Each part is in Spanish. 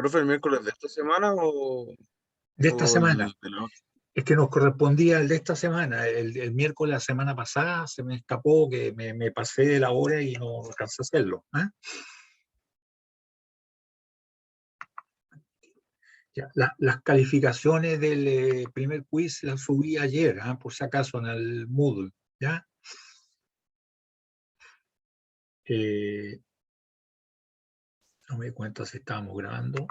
¿Profe, el miércoles de esta semana De esta o semana. el de la otra? Es que nos correspondía el de esta semana. El miércoles, la semana pasada, se me escapó que me pasé de la hora y no alcancé a hacerlo. ¿Ah? Ya, las calificaciones del primer quiz las subí ayer, ¿ah? Por si acaso, en el Moodle. ¿Ya? Eh, no me di cuenta si estábamos grabando.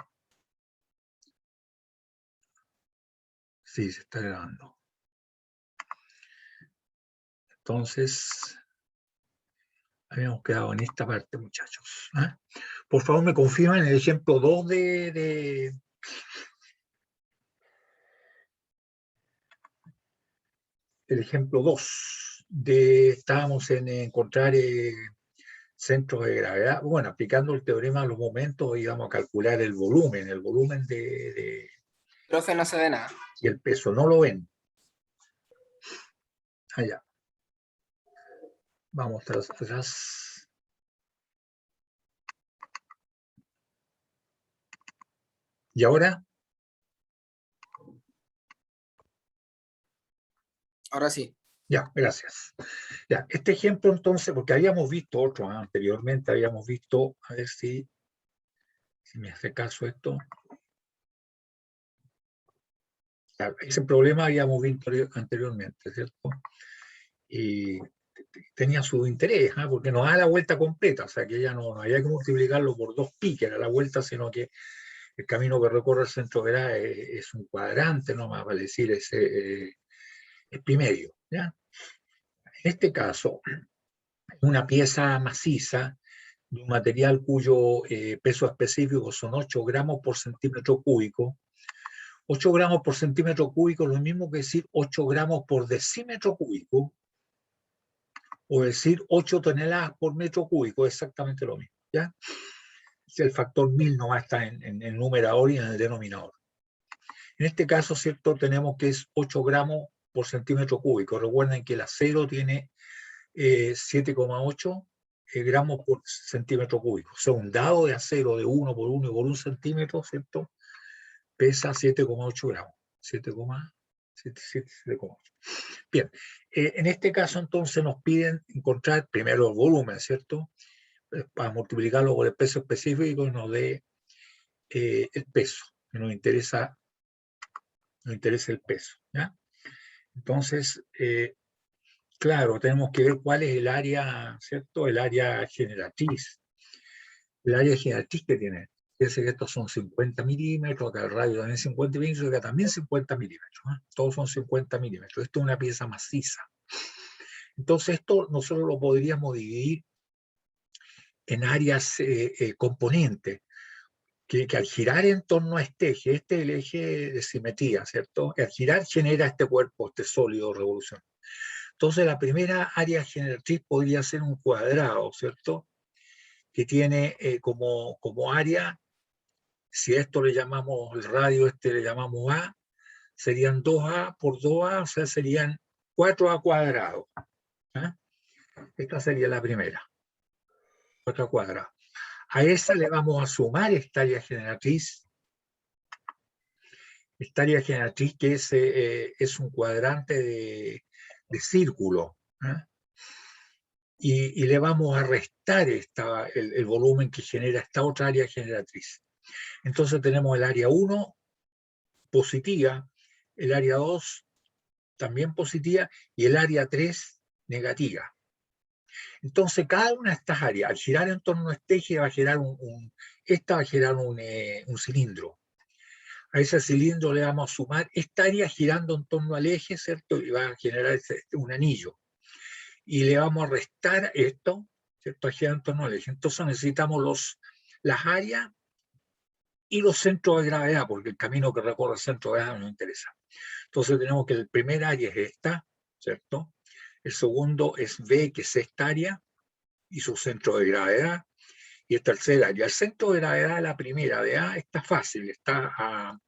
Sí, se está grabando. Entonces, habíamos quedado en esta parte, muchachos. ¿Ah? Por favor, me confirman el ejemplo 2 el ejemplo 2 estábamos en encontrar centros de gravedad. Bueno, aplicando el teorema a los momentos íbamos a calcular el volumen Profe, no se ve nada. y el peso. No lo ven. Allá. Vamos atrás. ¿Y ahora? Ahora sí. Ya, gracias. Ya, este ejemplo entonces, porque habíamos visto otro anteriormente, habíamos visto, a ver si me hace caso esto. Ya, ese problema habíamos visto anteriormente, ¿cierto? Y tenía su interés, ¿eh? Porque nos da la vuelta completa, o sea que ya no había que multiplicarlo por 2pi, que era la vuelta, sino que el camino que recorre el centro de gravedad es un cuadrante, no más vale decir, es pi medio, ¿ya? En este caso, una pieza maciza de un material cuyo peso específico son 8 gramos por centímetro cúbico. 8 gramos por centímetro cúbico es lo mismo que decir 8 gramos por decímetro cúbico, o decir 8 toneladas por metro cúbico, es exactamente lo mismo, ¿ya? El factor 1000 no va a estar en el numerador y en el denominador. En este caso, ¿cierto? Tenemos que es 8 gramos por centímetro cúbico. Recuerden que el acero tiene 7,8 gramos por centímetro cúbico. O sea, un dado de acero de 1 por 1 y por 1 centímetro, ¿cierto? Pesa 7,8 gramos. 7,8. Bien, en este caso entonces nos piden encontrar primero el volumen, ¿cierto? Para multiplicarlo por el peso específico y nos dé el peso, que nos interesa el peso, ¿ya? Entonces, claro, tenemos que ver cuál es el área, ¿cierto? El área generatriz. El área generatriz que tiene. Fíjense que estos son 50 milímetros, acá el radio también 50 milímetros, acá también 50 milímetros. ¿Eh? Todos son 50 milímetros. Esto es una pieza maciza. Entonces, esto nosotros lo podríamos dividir en áreas componentes, que al girar en torno a este es el eje de simetría, ¿cierto? Que al girar genera este cuerpo, este sólido revolución. Entonces, la primera área generatriz podría ser un cuadrado, ¿cierto? Que tiene como área, si a esto le llamamos el radio, le llamamos A, serían 2A por 2A, o sea, serían 4A cuadrado. ¿Eh? Esta sería la primera, 4A cuadrado. A esa le vamos a sumar esta área generatriz que es un cuadrante de círculo. ¿Eh? Y le vamos a restar el volumen que genera esta otra área generatriz. Entonces tenemos el área 1 positiva, el área 2 también positiva y el área 3 negativa. Entonces cada una de estas áreas, al girar en torno a este eje, va a generar esta va a generar un cilindro. A ese cilindro le vamos a sumar esta área girando en torno al eje, ¿cierto? Y va a generar un anillo. Y le vamos a restar esto, ¿cierto? A girar en torno al eje. Entonces necesitamos las áreas y los centros de gravedad, porque el camino que recorre el centro de gravedad nos interesa. Entonces tenemos que el primer área es esta, ¿cierto? El segundo es B, que es esta área, y su centro de gravedad. Y el tercer área. El centro de gravedad, la primera de A, está fácil, está a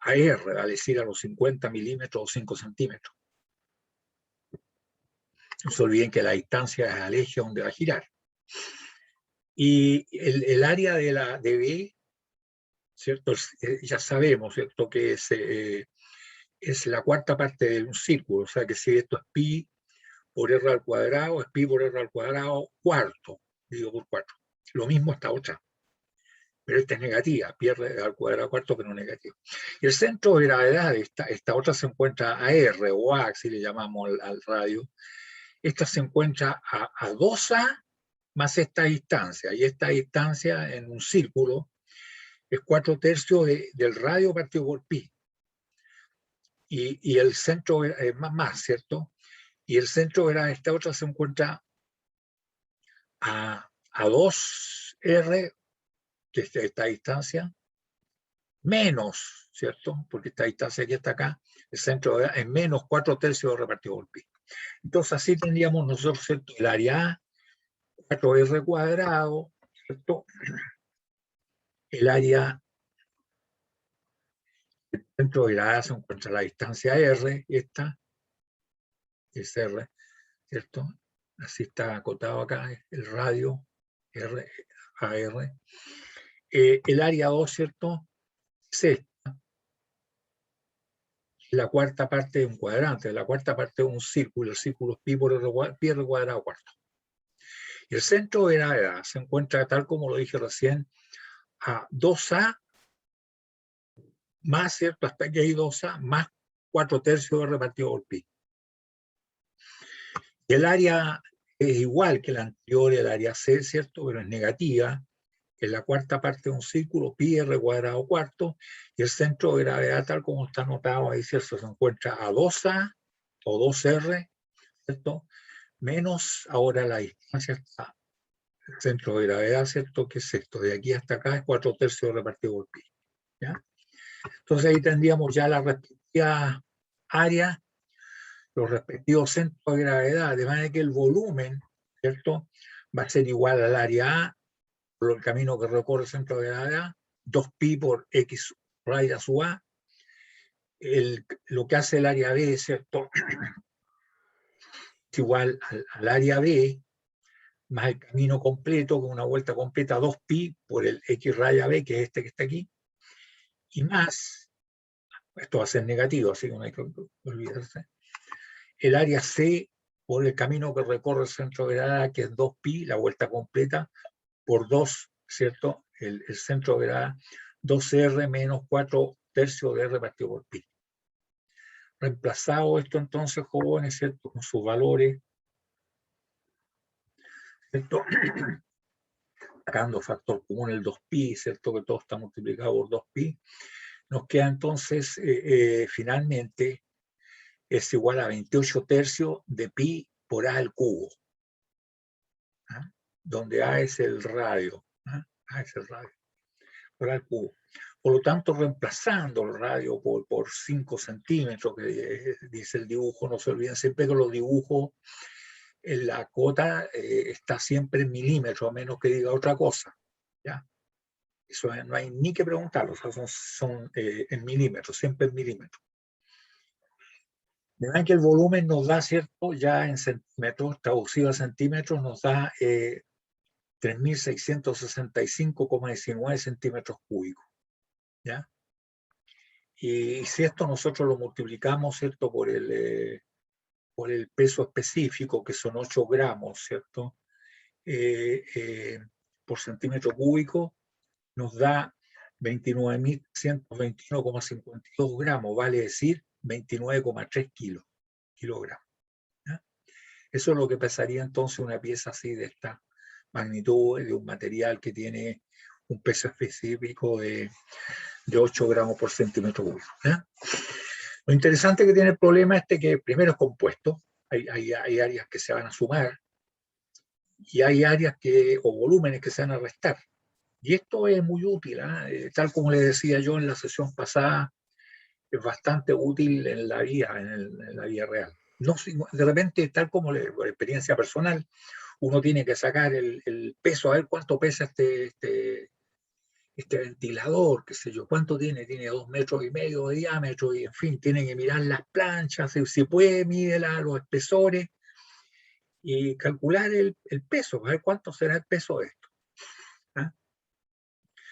R, vale decir a los 50 milímetros o 5 centímetros. No se olviden que la distancia es al eje donde va a girar. Y el área de B ¿cierto? Ya sabemos, ¿cierto? Que es la cuarta parte de un círculo, o sea que si esto es pi por r al cuadrado, es pi por r al cuadrado cuarto, digo por 4. Lo mismo esta otra, pero esta es negativa, pi r al cuadrado cuarto, pero no negativa. Y el centro de gravedad de esta otra se encuentra a r o a, si le llamamos al radio. Esta se encuentra a 2a más esta distancia, y esta distancia en un círculo es 4/3 del radio partido por pi. Y el centro es más, ¿cierto? Y el centro de esta otra se encuentra a 2r, que es esta distancia, menos, ¿cierto? Porque esta distancia aquí está acá, el centro es menos 4/3 repartido por pi. Entonces así tendríamos nosotros, ¿cierto? El área A, 4r cuadrado, ¿cierto? El área, el centro de la A se encuentra a la distancia r, esta es r, ¿cierto? Así está acotado acá, el radio, r a r. El área 2, ¿cierto? Es esta, la cuarta parte de un cuadrante, la cuarta parte de un círculo, el círculo es pi por r cuadrado cuarto. Y el centro de gravedad se encuentra, tal como lo dije recién, a 2a más, ¿cierto? Hasta aquí hay 2a más 4/3 repartido por pi. Y el área es igual que la anterior, el área C, ¿cierto? Pero es negativa. Es la cuarta parte de un círculo, pi r cuadrado cuarto, y el centro de gravedad, tal como está anotado ahí, ¿cierto? Se encuentra a 2a o 2r, ¿cierto? Menos ahora la distancia está el centro de gravedad, ¿cierto? Que es esto, de aquí hasta acá es 4/3 repartido por pi, ¿ya? Entonces ahí tendríamos ya la respectiva área, los respectivos centros de gravedad, de manera que el volumen, ¿cierto? Va a ser igual al área A por el camino que recorre el centro de gravedad, 2pi por x raíz a sub a. Lo que hace el área B, ¿cierto? Es igual al área B más el camino completo, con una vuelta completa, 2pi por el x raya B, que es este que está aquí, y más, esto va a ser negativo, así que no hay que olvidarse, el área C por el camino que recorre el centro de gravedad, que es 2pi, la vuelta completa, por 2, ¿cierto? El centro de gravedad, 2r menos 4/3 de r partido por pi. Reemplazado esto entonces, jóvenes, ¿cierto? Con sus valores, ¿cierto? Sacando factor común el 2pi, ¿cierto? Que todo está multiplicado por 2pi. Nos queda entonces, finalmente, es igual a 28/3 de pi por a al cubo, ¿ah? Donde a es el radio, ¿ah? A es el radio, por a al cubo. Por lo tanto, reemplazando el radio por 5 centímetros, que dice el dibujo, no se olviden siempre que los dibujos, en la cota está siempre en milímetros, a menos que diga otra cosa, ¿ya? Eso no hay ni que preguntarlo, o sea, son en milímetros, siempre en milímetros. De manera que el volumen nos da, ¿cierto? Ya en centímetros, traducido a centímetros, nos da 3.665,19 centímetros cúbicos, ¿ya? Y si esto nosotros lo multiplicamos, ¿cierto? Por el peso específico, que son 8 gramos, ¿cierto? Por centímetro cúbico, nos da 29.121,52 gramos, vale decir 29,3 kilogramos. ¿Ya? Eso es lo que pesaría entonces una pieza así de esta magnitud, de un material que tiene un peso específico de 8 gramos por centímetro cúbico. ¿Ya? Lo interesante que tiene el problema es que primero es compuesto, hay áreas que se van a sumar y hay áreas o volúmenes que se van a restar. Y esto es muy útil, tal como les decía yo en la sesión pasada, es bastante útil en la vida, en la vida real. No, de repente, tal como por experiencia personal, uno tiene que sacar el peso, a ver cuánto pesa este ventilador, qué sé yo, cuánto tiene 2,5 metros de diámetro, y en fin, tiene que mirar las planchas, si puede, mídela, los espesores, y calcular el peso, a ver cuánto será el peso de esto. ¿Ah?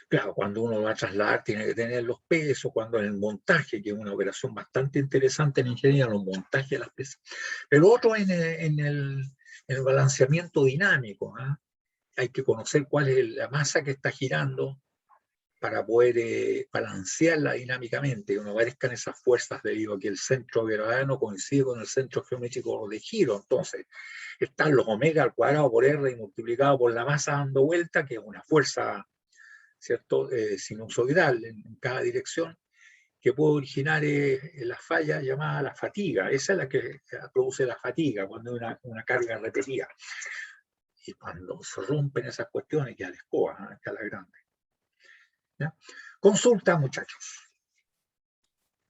Claro, cuando uno va a trasladar tiene que tener los pesos, cuando en el montaje, que es una operación bastante interesante en ingeniería, los montajes de las piezas. Pero otro en el balanceamiento dinámico, ¿ah? Hay que conocer cuál es la masa que está girando para poder balancearla dinámicamente, que no aparezcan esas fuerzas debido a que el centro de gravedad no coincide con el centro geométrico de giro. Entonces, están los omega al cuadrado por R y multiplicado por la masa dando vuelta, que es una fuerza, ¿cierto? Sinusoidal en cada dirección, que puede originar la falla llamada la fatiga. Esa es la que produce la fatiga cuando hay una carga repetida. Y cuando se rompen esas cuestiones, que a la escoba, ¿no? Que a la grande. ¿Ya? Consulta, muchachos.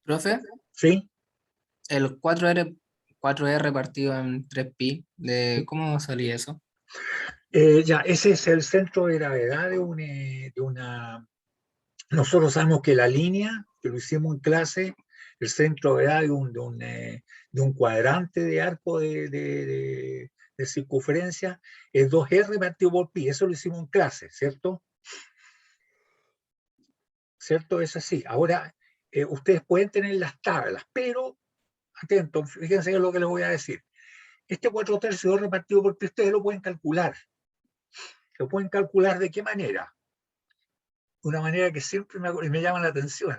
Profe, ¿Sí? el 4R partido en 3pi, ¿cómo salía eso? Ya, ese es el centro de gravedad de una... Nosotros sabemos que la línea, que lo hicimos en clase, el centro de gravedad de un cuadrante de arco de circunferencia es 2R partido por pi. Eso lo hicimos en clase, ¿cierto? ¿Cierto? Es así. Ahora, ustedes pueden tener las tablas, pero, atentos, fíjense lo que les voy a decir. Este 4/3 repartido por pi, ustedes lo pueden calcular. ¿Lo pueden calcular de qué manera? Una manera que siempre me llama la atención.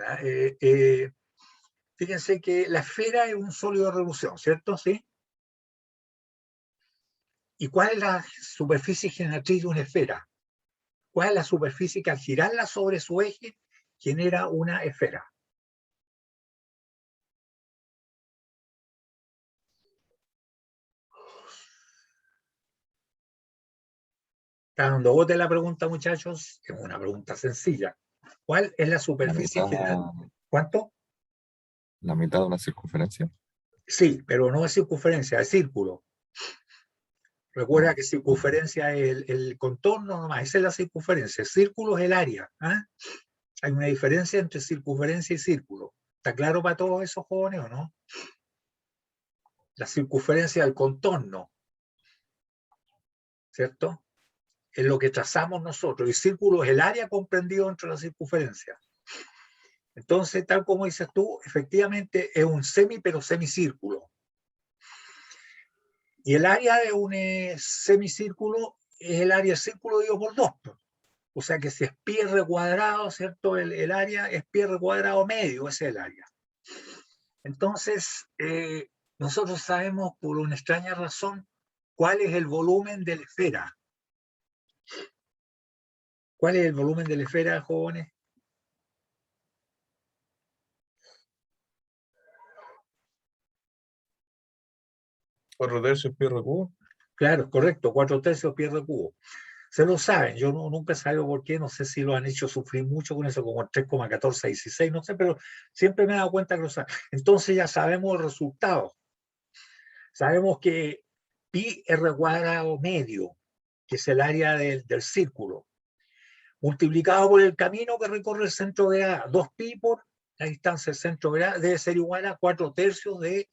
Fíjense que la esfera es un sólido de revolución, ¿cierto? ¿Sí? ¿Y cuál es la superficie generatriz de una esfera? ¿Cuál es la superficie que al girarla sobre su eje genera una esfera? ¿Está dando bote la pregunta, muchachos? Es una pregunta sencilla. ¿Cuál es la La superficie general? mitad, ¿Cuánto? la mitad de una circunferencia. Sí, pero no es circunferencia, es círculo. Recuerda Ah, que circunferencia es el contorno nomás, esa es la circunferencia. El círculo es el área. ¿Ah? Hay una diferencia entre circunferencia y círculo. ¿Está claro para todos esos jóvenes o no? La circunferencia del contorno, ¿cierto? Es lo que trazamos nosotros. El círculo es el área comprendido entre la circunferencia. Entonces, tal como dices tú, efectivamente es un pero semicírculo. Y el área de un semicírculo es el área del círculo dividido por 2. O sea que si es pi r cuadrado, ¿cierto? El área es pi r cuadrado medio, ese es el área. Entonces, nosotros sabemos por una extraña razón cuál es el volumen de la esfera. ¿Cuál es el volumen de la esfera, jóvenes? ¿4 tercios pi r cubo? Claro, correcto, 4/3 pi r cubo. Se lo saben, yo nunca he sabido por qué, no sé si lo han hecho sufrir mucho con eso, como el 3,1416, no sé, pero siempre me he dado cuenta que lo saben. Entonces ya sabemos el resultado. Sabemos que pi r cuadrado medio, que es el área del círculo, multiplicado por el camino que recorre el centro de A, 2pi por la distancia del centro de A, debe ser igual a 4/3 de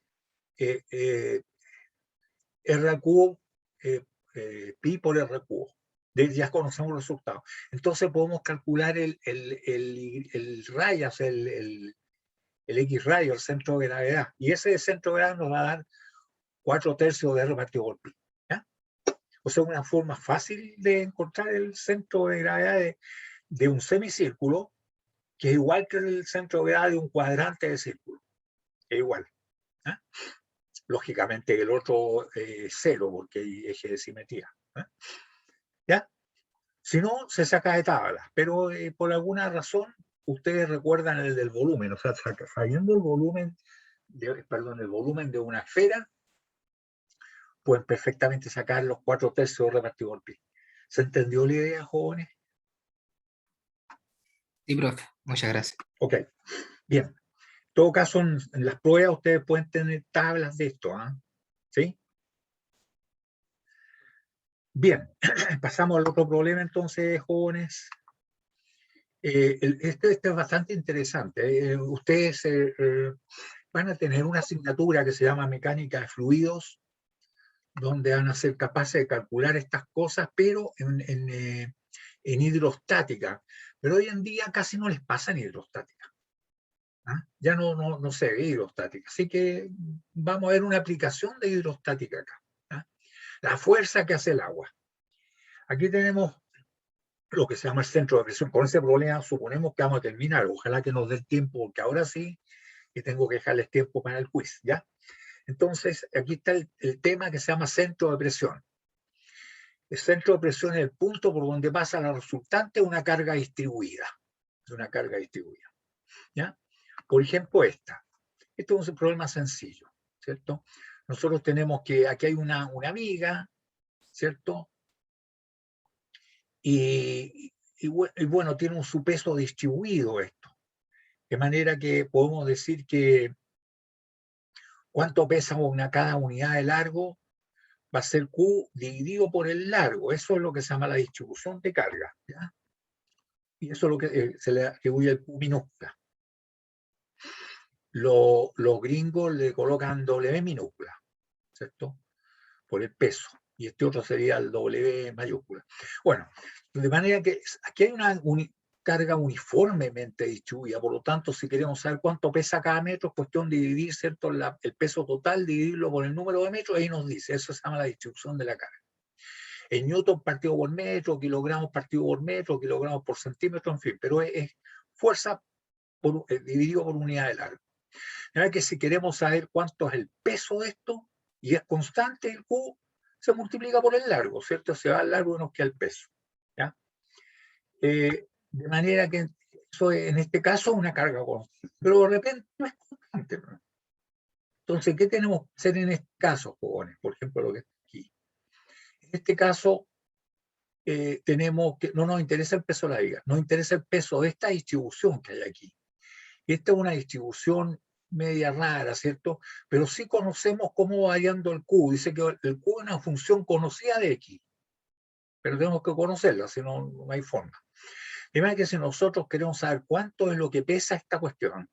R al cubo, pi por R cubo. Ya conocemos los resultados. Entonces podemos calcular el raya, o sea, el X radio, el centro de gravedad. Y ese centro de gravedad nos va a dar 4/3 de R partido por pi. ¿Ya? O sea, una forma fácil de encontrar el centro de gravedad de un semicírculo, que es igual que el centro de gravedad de un cuadrante de círculo. Es igual. ¿Ya? Lógicamente el otro cero, porque hay eje de simetría. ¿Ya? Si no, se saca de tabla, pero por alguna razón ustedes recuerdan el del volumen, o sea, sabiendo el volumen, el volumen de una esfera, pueden perfectamente sacar los 4/3 repartido por pi. ¿Se entendió la idea, jóvenes? Sí, profe, muchas gracias. Ok, bien. En todo caso, en las pruebas ustedes pueden tener tablas de esto, ¿ah? ¿Sí? Bien, pasamos al otro problema entonces, jóvenes. Este es bastante interesante. Ustedes van a tener una asignatura que se llama mecánica de fluidos, donde van a ser capaces de calcular estas cosas, pero en hidrostática. Pero hoy en día casi no les pasa en hidrostática. ¿Ah? Ya no se ve hidrostática. Así que vamos a ver una aplicación de hidrostática acá. ¿Ah? La fuerza que hace el agua. Aquí tenemos lo que se llama el centro de presión. Con ese problema suponemos que vamos a terminar. Ojalá que nos dé el tiempo, porque ahora sí que tengo que dejarles tiempo para el quiz, ¿ya? Entonces, aquí está el tema que se llama centro de presión. El centro de presión es el punto por donde pasa la resultante de una carga distribuida. De una carga distribuida. ¿Ya? Por ejemplo, esta. Esto es un problema sencillo, ¿cierto? Nosotros tenemos que, aquí hay una amiga, ¿cierto? Y bueno, tiene un subpeso distribuido esto. De manera que podemos decir que cuánto pesa cada unidad de largo va a ser Q dividido por el largo. Eso es lo que se llama la distribución de carga, ¿ya? Y eso es lo que se le atribuye al Q minúscula. Los gringos le colocan W minúscula, ¿cierto? Por el peso. Y este otro sería el W mayúscula. Bueno, de manera que aquí hay una carga uniformemente distribuida. Por lo tanto, si queremos saber cuánto pesa cada metro, es cuestión de dividir, ¿cierto? El peso total, dividirlo por el número de metros, ahí nos dice. Eso se llama la distribución de la carga. En newton partido por metro, kilogramos partido por metro, kilogramos por centímetro, en fin, pero es fuerza dividido por unidad de largo. De manera que si queremos saber cuánto es el peso de esto, y es constante el Q, se multiplica por el largo, ¿cierto? Se va al largo y nos queda el peso. ¿Ya? De manera que eso en este caso es una carga constante, pero de repente no es constante, ¿no? Entonces, ¿qué tenemos que hacer en este caso, jóvenes? Por ejemplo, lo que está aquí. En este caso, tenemos que, no nos interesa el peso de la viga, nos interesa el peso de esta distribución que hay aquí. Y esta es una distribución media rara, ¿cierto? Pero sí conocemos cómo va variando el Q. Dice que el Q es una función conocida de X, pero tenemos que conocerla, si no, no hay forma. De manera que si nosotros queremos saber cuánto es lo que pesa esta cuestión,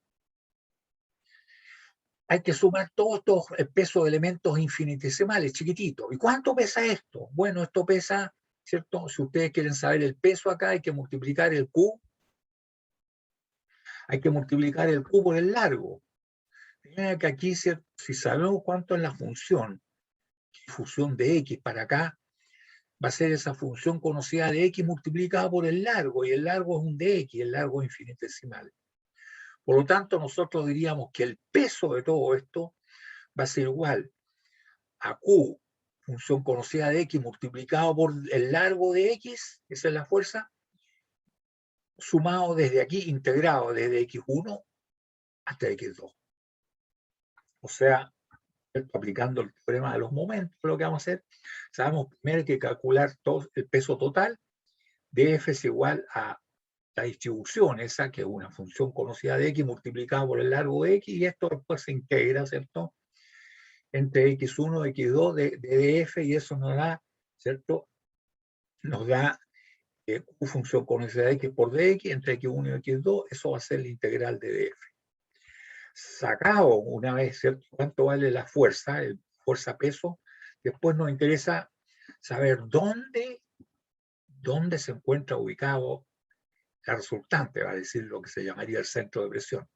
hay que sumar todos estos pesos de elementos infinitesimales, chiquititos. ¿Y cuánto pesa esto? Bueno, esto pesa, ¿cierto? Si ustedes quieren saber el peso acá, hay que multiplicar el Q. Hay que multiplicar el Q por el largo. De manera que aquí, si sabemos cuánto es la función de X para acá, va a ser esa función conocida de X multiplicada por el largo, y el largo es un dx, el largo es infinitesimal. Por lo tanto, nosotros diríamos que el peso de todo esto va a ser igual a Q, función conocida de X, multiplicado por el largo de X, esa es la fuerza, sumado desde aquí, integrado desde X1 hasta X2. O sea, aplicando el teorema de los momentos, lo que vamos a hacer, sabemos primero que hay que calcular todo el peso total de F es igual a la distribución esa, que es una función conocida de X multiplicada por el largo de X, y esto después se integra, ¿cierto?, entre X1 y X2 de df, y eso nos da, ¿cierto?, nos da Q función conocida de X por dx, entre X1 y X2, eso va a ser la integral de df. Sacado una vez, ¿cierto?, cuánto vale la fuerza, el fuerza-peso, después nos interesa saber dónde se encuentra ubicado la resultante, va a decir lo que se llamaría el centro de presión.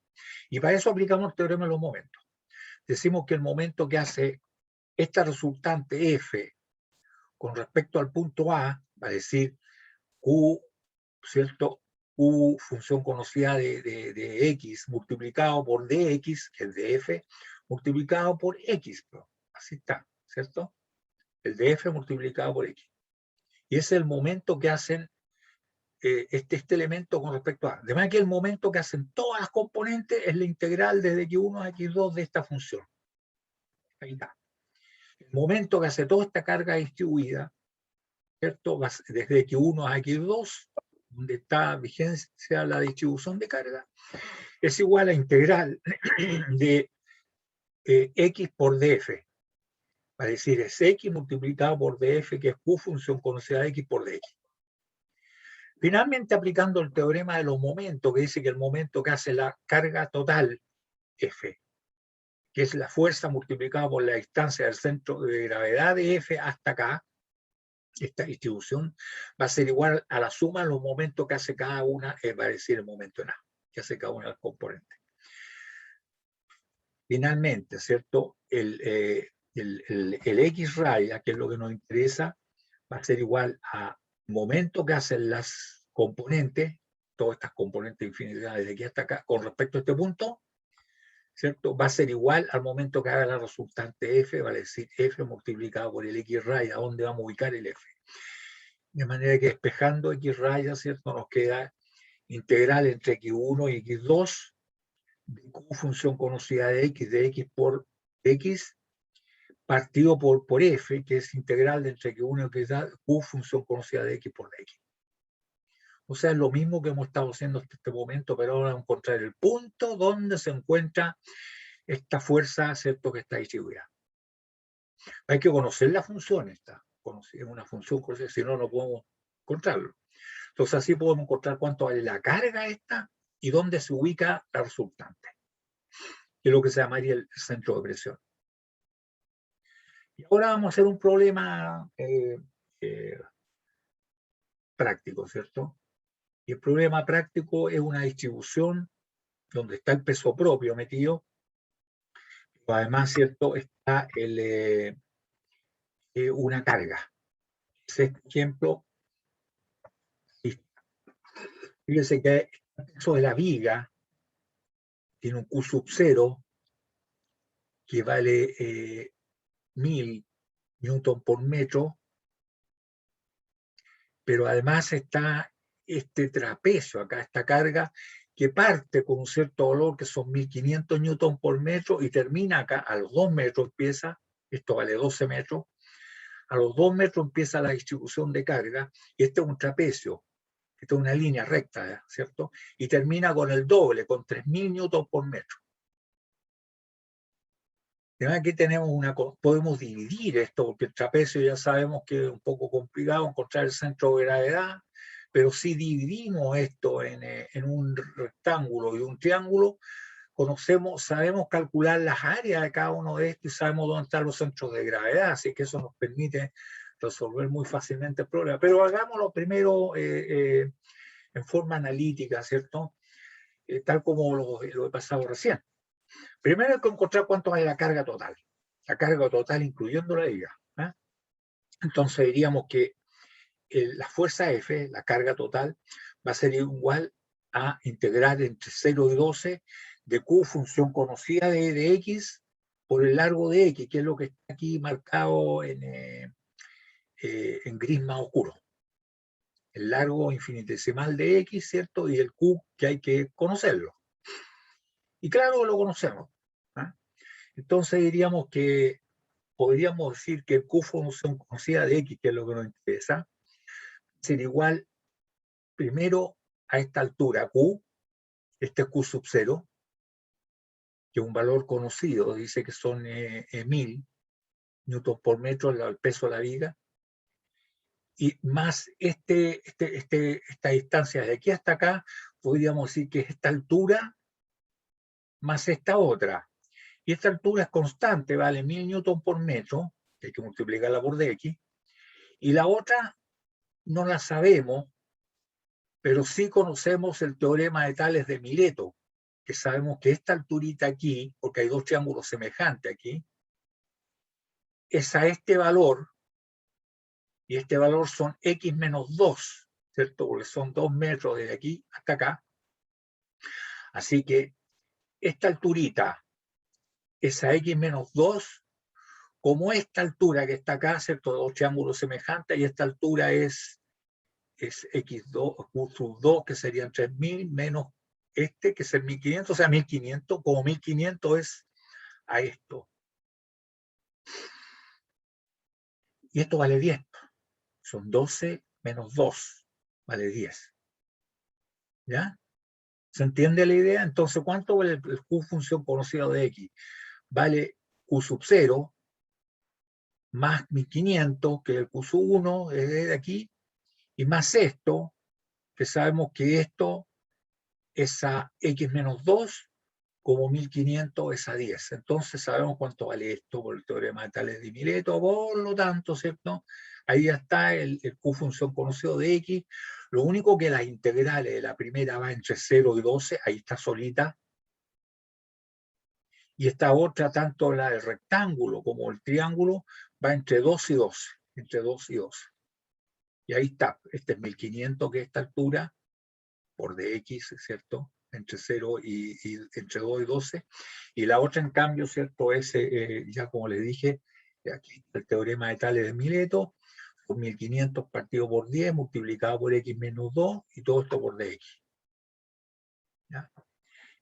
Y para eso aplicamos el teorema de los momentos. Decimos que el momento que hace esta resultante F con respecto al punto A, va a decir Q, ¿cierto?, Q, función conocida de X, multiplicado por dx, que es df, multiplicado por X. Así está, ¿cierto? El df multiplicado por X. Y ese es el momento que hacen este elemento con respecto a. De manera que el momento que hacen todas las componentes es la integral desde X1 a X2 de esta función. Ahí está. El momento que hace toda esta carga distribuida, ¿cierto?, desde X1 a X2, donde está vigencia la distribución de carga, es igual a integral de X por df. Va a decir, es X multiplicado por df, que es Q función conocida de X por dx. Finalmente, aplicando el teorema de los momentos, que dice que el momento que hace la carga total, F, que es la fuerza multiplicada por la distancia del centro de gravedad de F hasta acá, esta distribución va a ser igual a la suma de los momentos que hace cada una, va a decir el momento en A, que hace cada una de las componentes. Finalmente, ¿cierto? El X raya, que es lo que nos interesa, va a ser igual a momento que hacen las componentes, todas estas componentes infinitesimas de aquí hasta acá, con respecto a este punto, ¿cierto? Va a ser igual al momento que haga la resultante f, vale decir f multiplicado por el x raya, ¿dónde vamos a ubicar el f? De manera que despejando x raya, ¿cierto? Nos queda integral entre x1 y x2 de q función conocida de x por x, partido por f, que es integral de entre x1 y x2, q función conocida de x por x. O sea, es lo mismo que hemos estado haciendo hasta este momento, pero ahora vamos a encontrar el punto donde se encuentra esta fuerza, ¿cierto?, que está distribuida. Hay que conocer la función esta, es una función, si no, no podemos encontrarlo. Entonces así podemos encontrar cuánto vale la carga esta y dónde se ubica la resultante, que es lo que se llamaría el centro de presión. Y ahora vamos a hacer un problema práctico, ¿cierto? Y el problema práctico es una distribución donde está el peso propio metido, pero además, ¿cierto?, está una carga. Este ejemplo, fíjense que el peso de la viga tiene un Q sub 0 que vale 1000 newton por metro, pero además está este trapecio acá, esta carga, que parte con un cierto valor que son 1500 newton por metro y termina acá a los 2 metros, empieza, esto vale 12 metros, a los 2 metros empieza la distribución de carga, y este es un trapecio, esta es una línea recta, ¿cierto? Y termina con el doble, con 3000 newton por metro. Aquí tenemos podemos dividir esto, porque el trapecio ya sabemos que es un poco complicado encontrar el centro de gravedad, pero si dividimos esto en un rectángulo y un triángulo, sabemos calcular las áreas de cada uno de estos y sabemos dónde están los centros de gravedad, así que eso nos permite resolver muy fácilmente el problema. Pero hagámoslo primero en forma analítica, ¿cierto? Tal como lo he pasado recién. Primero hay que encontrar cuánto vale la carga total. La carga total incluyendo la viga. ¿eh? Entonces diríamos que la fuerza F, la carga total, va a ser igual a integrar entre 0 y 12 de Q función conocida de X por el largo de X, que es lo que está aquí marcado en gris más oscuro. El largo infinitesimal de X, ¿cierto? Y el Q que hay que conocerlo. Y claro, lo conocemos. ¿eh? Entonces diríamos que podríamos decir que el Q función conocida de X, que es lo que nos interesa, sería igual primero a esta altura Q, este Q sub 0, que es un valor conocido, dice que son 1000 newton por metro el peso de la viga, y más esta distancia de aquí hasta acá, podríamos decir que es esta altura más esta otra. Y esta altura es constante, vale 1000 newton por metro, que hay que multiplicarla por dx, y la otra no la sabemos, pero sí conocemos el teorema de Tales de Mileto, que sabemos que esta alturita aquí, porque hay dos triángulos semejantes aquí, es a este valor, y este valor son x menos 2, ¿cierto? Porque son 2 metros desde aquí hasta acá. Así que esta alturita es a x menos 2, como esta altura que está acá, ¿cierto? Dos triángulos semejantes, y esta altura es x2, q sub 2, que serían 3000, menos este, que es el 1500, o sea, 1500, como 1500 es a esto. Y esto vale 10. Son 12 menos 2, vale 10. ¿Ya? ¿Se entiende la idea? Entonces, ¿cuánto vale el Q función conocida de X? Vale Q sub 0 más 1500, que el Q sub 1 es de aquí, y más esto, que sabemos que esto es a X menos 2, como 1500 es a 10. Entonces sabemos cuánto vale esto por el teorema de Tales de Mileto, por lo tanto, ¿cierto? Ahí ya está el Q función conocido de X. Lo único que las integrales de la primera va entre 0 y 12, ahí está solita. Y esta otra, tanto la del rectángulo como el triángulo, va entre 2 y 12, entre 2 y 12. Y ahí está, este es 1500 que es esta altura, por dx, ¿cierto? Entre 0 y entre 2 y 12. Y la otra, en cambio, ¿cierto? Es, ya como les dije, aquí el teorema de Tales de Mileto, son 1500 partido por 10 multiplicado por x menos 2 y todo esto por dx. ¿Ya?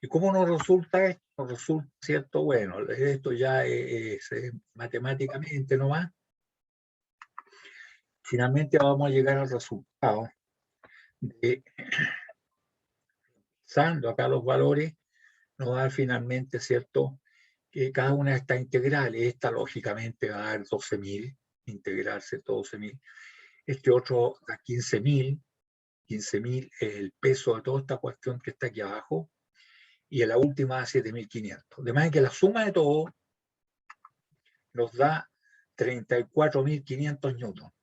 ¿Y cómo nos resulta esto? Nos resulta, ¿cierto? Bueno, esto ya es matemáticamente nomás. Finalmente vamos a llegar al resultado de, usando acá los valores, nos da finalmente, ¿cierto? Que cada una de estas integrales, esta lógicamente va a dar 12.000, integrarse 12.000. Este otro da 15.000. 15.000 es el peso de toda esta cuestión que está aquí abajo. Y en la última 7.500. De manera que la suma de todo nos da 34.500 newtons.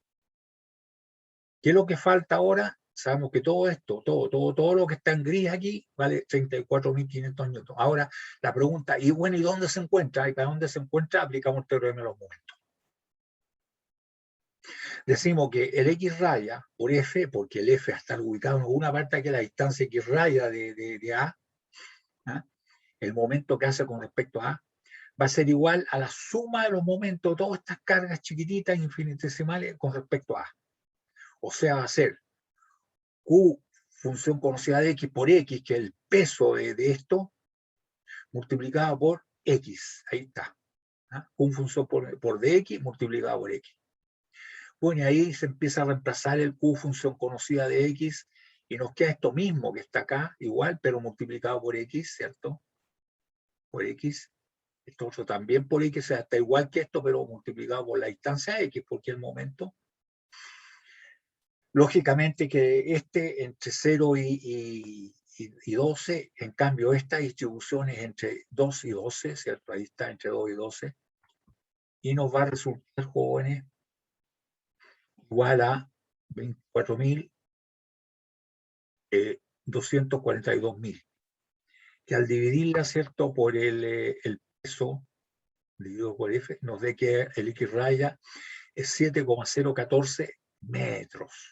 ¿Qué es lo que falta ahora? Sabemos que todo esto, todo lo que está en gris aquí, vale 34.500 newtons. Ahora, la pregunta, y bueno, ¿y dónde se encuentra? ¿Y para dónde se encuentra? Aplicamos el teorema de los momentos. Decimos que el X raya por F, porque el F va a estar ubicado en alguna parte que la distancia X raya de A, ¿ah? El momento que hace con respecto a A, va a ser igual a la suma de los momentos de todas estas cargas chiquititas infinitesimales con respecto a A. O sea, va a ser Q función conocida de X por X, que es el peso de esto, multiplicado por X. Ahí está. ¿Ah? Q función por dx multiplicado por X. Bueno, y ahí se empieza a reemplazar el Q función conocida de X y nos queda esto mismo que está acá, igual, pero multiplicado por X, ¿cierto? Por X. Esto otro también por X, o sea, está igual que esto, pero multiplicado por la distancia X, porque el momento. Lógicamente que este entre 0 y 12, en cambio esta distribución es entre 2 y 12, ¿cierto? Ahí está, entre 2 y 12. Y nos va a resultar, jóvenes, igual a 24.242.000. Que al dividirla, ¿cierto? Por el peso, dividido por F, nos dé que el X raya es 7,014 metros.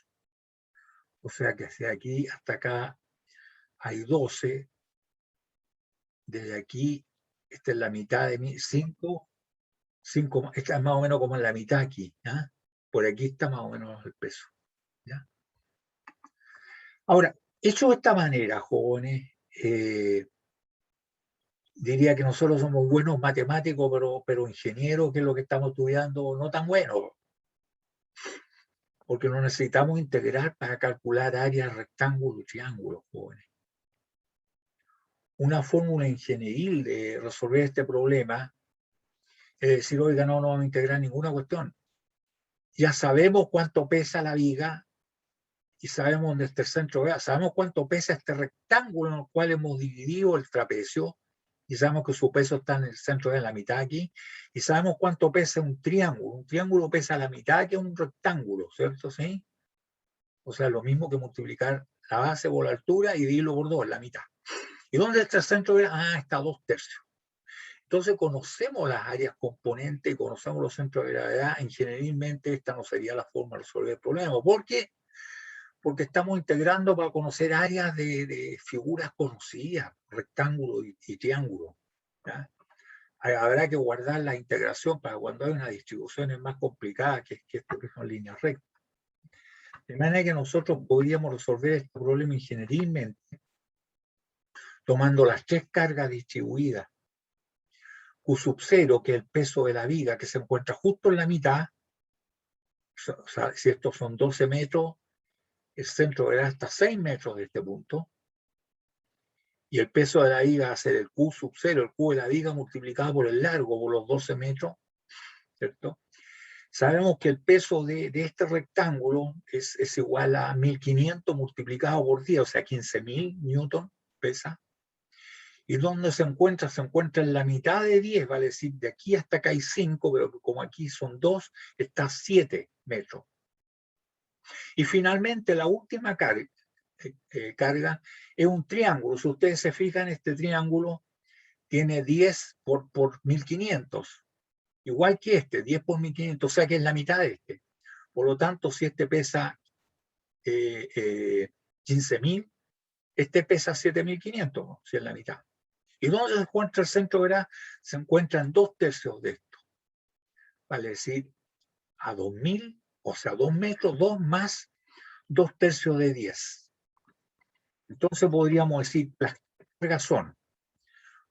O sea que de aquí hasta acá hay 12. Desde aquí, esta es la mitad de 5, esta es más o menos como en la mitad aquí. ¿Ya? Por aquí está más o menos el peso. ¿Ya? Ahora, hecho de esta manera, jóvenes, diría que nosotros somos buenos matemáticos, pero ingenieros, que es lo que estamos estudiando, no tan buenos. Porque no necesitamos integrar para calcular áreas, rectángulos y triángulos, jóvenes. Una fórmula ingenieril de resolver este problema es decir, oiga, no vamos a integrar ninguna cuestión. Ya sabemos cuánto pesa la viga y sabemos dónde está el centro, sabemos cuánto pesa este rectángulo en el cual hemos dividido el trapecio y sabemos que su peso está en el centro de la mitad aquí y sabemos cuánto pesa un triángulo pesa la mitad que un rectángulo, ¿cierto? ¿Sí? O sea, lo mismo que multiplicar la base por la altura y dividirlo por 2, la mitad. ¿Y dónde está el centro? Está a 2/3. Entonces conocemos las áreas componentes, conocemos los centros de gravedad. Ingenieralmente esta no sería la forma de resolver el problema. ¿Por qué? Porque estamos integrando para conocer áreas de figuras conocidas, rectángulo y triángulo. ¿Ya? Habrá que guardar la integración para cuando hay unas distribuciones más complicadas que esto que son líneas rectas. De manera que nosotros podríamos resolver este problema ingenieralmente tomando las 3 cargas distribuidas. Q sub 0, que es el peso de la viga, que se encuentra justo en la mitad. O sea, si estos son 12 metros, el centro era hasta 6 metros de este punto. Y el peso de la viga va a ser el Q sub 0, el Q de la viga multiplicado por el largo, por los 12 metros, ¿cierto? Sabemos que el peso de este rectángulo es igual a 1.500 multiplicado por 10, o sea, 15.000 newton pesa. ¿Y dónde se encuentra? Se encuentra en la mitad de 10, vale decir, de aquí hasta acá hay 5, pero como aquí son 2, está 7 metros. Y finalmente la última carga es un triángulo. Si ustedes se fijan, este triángulo tiene 10 por 1500, igual que este, 10 por 1500, o sea que es la mitad de este. Por lo tanto, si este pesa 15.000, este pesa 7.500, ¿no? Si es la mitad. ¿Y dónde se encuentra el centro de gravedad? Se encuentra en 2/3 de esto. Vale decir, a 2.000, o sea, 2 metros, 2 más 2/3 de 10. Entonces podríamos decir, las cargas son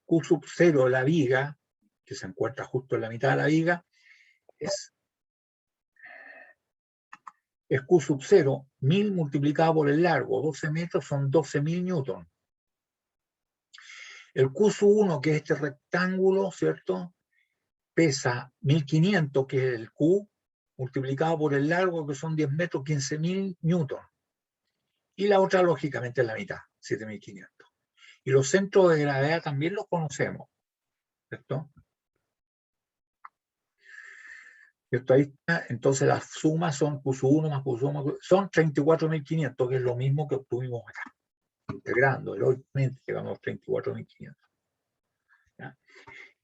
Q sub 0, la viga, que se encuentra justo en la mitad de la viga, es Q sub 0, 1000 multiplicado por el largo, 12 metros, son 12.000 newton. El Q sub 1, que es este rectángulo, ¿cierto? Pesa 1500, que es el Q, multiplicado por el largo, que son 10 metros, 15.000 newton. Y la otra, lógicamente, es la mitad, 7.500. Y los centros de gravedad también los conocemos, ¿cierto? ¿Cierto? Ahí está. Entonces las sumas son Q1 más Q1 son 34.500, que es lo mismo que obtuvimos acá. Integrando, lógicamente, llegamos a 34.500.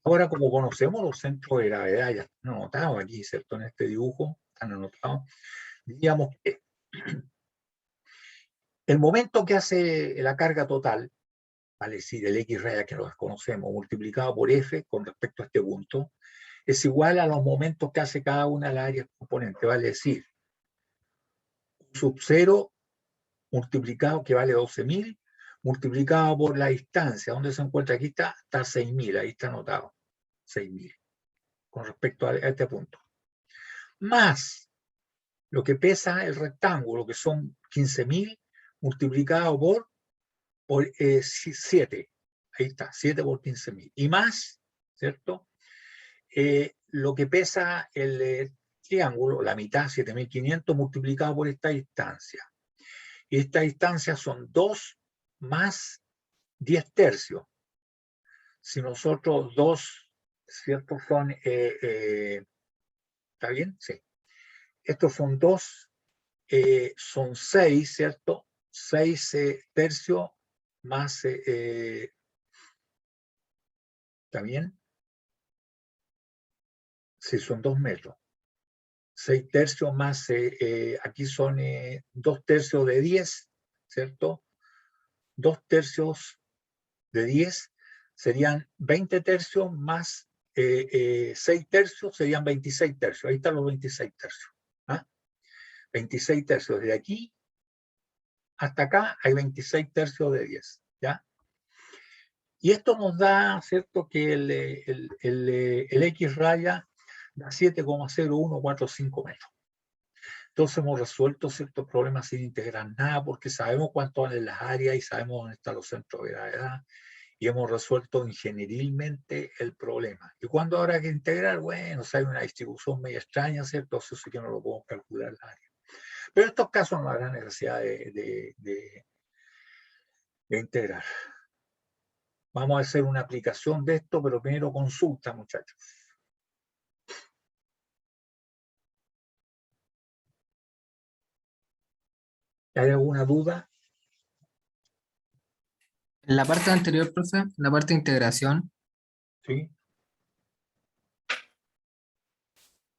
Ahora, como conocemos los centros de gravedad, ya están anotados aquí, ¿cierto? En este dibujo, están anotados. Digamos que el momento que hace la carga total, vale decir, el X raya que lo conocemos, multiplicado por F con respecto a este punto, es igual a los momentos que hace cada una de las áreas componentes, vale decir, sub 0 multiplicado, que vale 12.000, multiplicado por la distancia, ¿dónde se encuentra? Aquí está 6.000, ahí está anotado, 6.000, con respecto a este punto. Más lo que pesa el rectángulo, que son 15.000, multiplicado por 7, ahí está, 7 por 15.000, y más, ¿cierto? Lo que pesa el triángulo, la mitad, 7.500, multiplicado por esta distancia. Y esta distancia son 2 más 10 tercios. Si nosotros 2, ¿cierto? Son, ¿está bien? Sí. Estos son 2, son 6, ¿cierto? 6 tercios más, ¿está bien? Sí, son 2 metros. 6 tercios más, aquí son 2 tercios de 10, ¿cierto? 2 tercios de 10 serían 20 tercios más 6 tercios, serían 26 tercios. Ahí están los 26 tercios. ¿Ah? 26 tercios. De aquí hasta acá hay 26 tercios de 10. ¿Ya? Y esto nos da, ¿cierto?, que el X raya da 7,0145 metros. Entonces hemos resuelto ciertos problemas sin integrar nada, porque sabemos cuánto valen las áreas y sabemos dónde están los centros de gravedad, y hemos resuelto ingenierilmente el problema. Y cuando habrá que integrar, bueno, si hay una distribución medio extraña, ¿cierto? Eso sí que no lo podemos calcular la área. Pero en estos casos no habrá necesidad de integrar. Vamos a hacer una aplicación de esto, pero primero consulta, muchachos. ¿Hay alguna duda? En la parte anterior, profe, en la parte de integración, ¿Sí?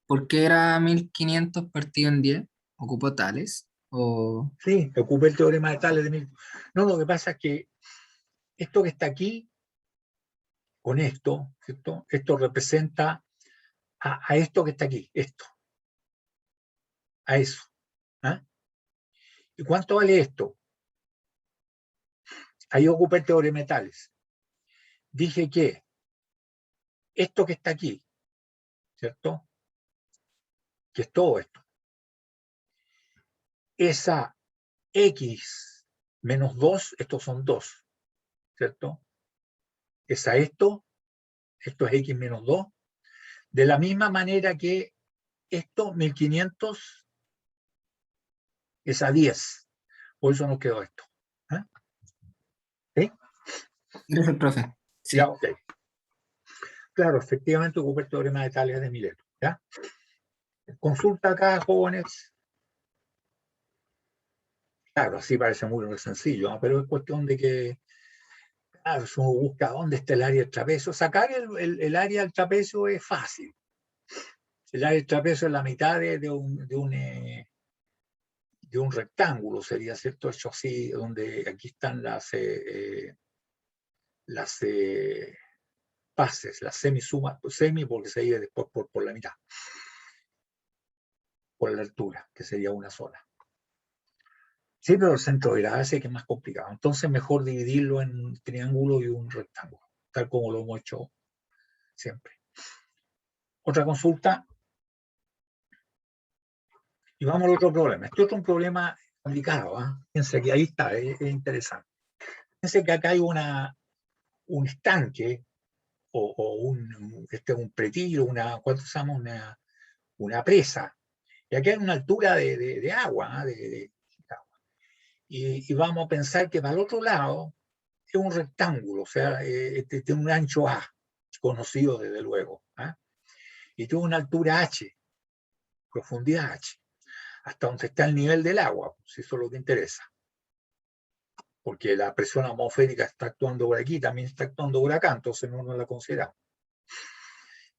¿por qué era 1500 partido en 10? ¿Ocupó tales? ¿O Sí, ocupé el teorema de Tales de Milton. No, lo que pasa es que esto que está aquí, con esto, ¿cierto? Esto representa a esto que está aquí, esto. A eso. ¿Ah? ¿Y cuánto vale esto? Ahí ocupé el teorema de Tales. Dije que esto que está aquí, ¿cierto? Que es todo esto. Esa x menos 2, estos son 2, ¿cierto? Esa esto es x menos 2. De la misma manera que esto, 1500, es a 10. Por eso nos quedó esto. ¿Ah? ¿Sí? gracias, profe? Sí. Ya, ok. Claro, efectivamente ocupé el teorema de Tales de Mileto. ¿Ya? Consulta acá, jóvenes. Claro, así parece muy sencillo, ¿no? Pero es cuestión de que, claro, si uno busca dónde está el área del trapecio, sacar el área del trapecio es fácil. El área del trapecio es la mitad de un rectángulo, sería cierto, hecho así, donde aquí están las bases, las semisumas, semi porque se divide después por la mitad, por la altura, que sería una sola. Sí, pero el centro de gravedad sí que es más complicado. Entonces mejor dividirlo en un triángulo y un rectángulo, tal como lo hemos hecho siempre. Otra consulta. Y vamos al otro problema. Este otro es un problema complicado. Fíjense que ahí está, es interesante. Fíjense que acá hay un estanque o un pretiro, ¿cuánto se llama? Una presa. Y aquí hay una altura de agua, de agua. Y vamos a pensar que para el otro lado es un rectángulo, o sea, tiene un ancho A, conocido desde luego. Y tiene una altura H, profundidad H, hasta donde está el nivel del agua, si eso es lo que interesa. Porque la presión atmosférica está actuando por aquí, también está actuando por acá, entonces no la consideramos.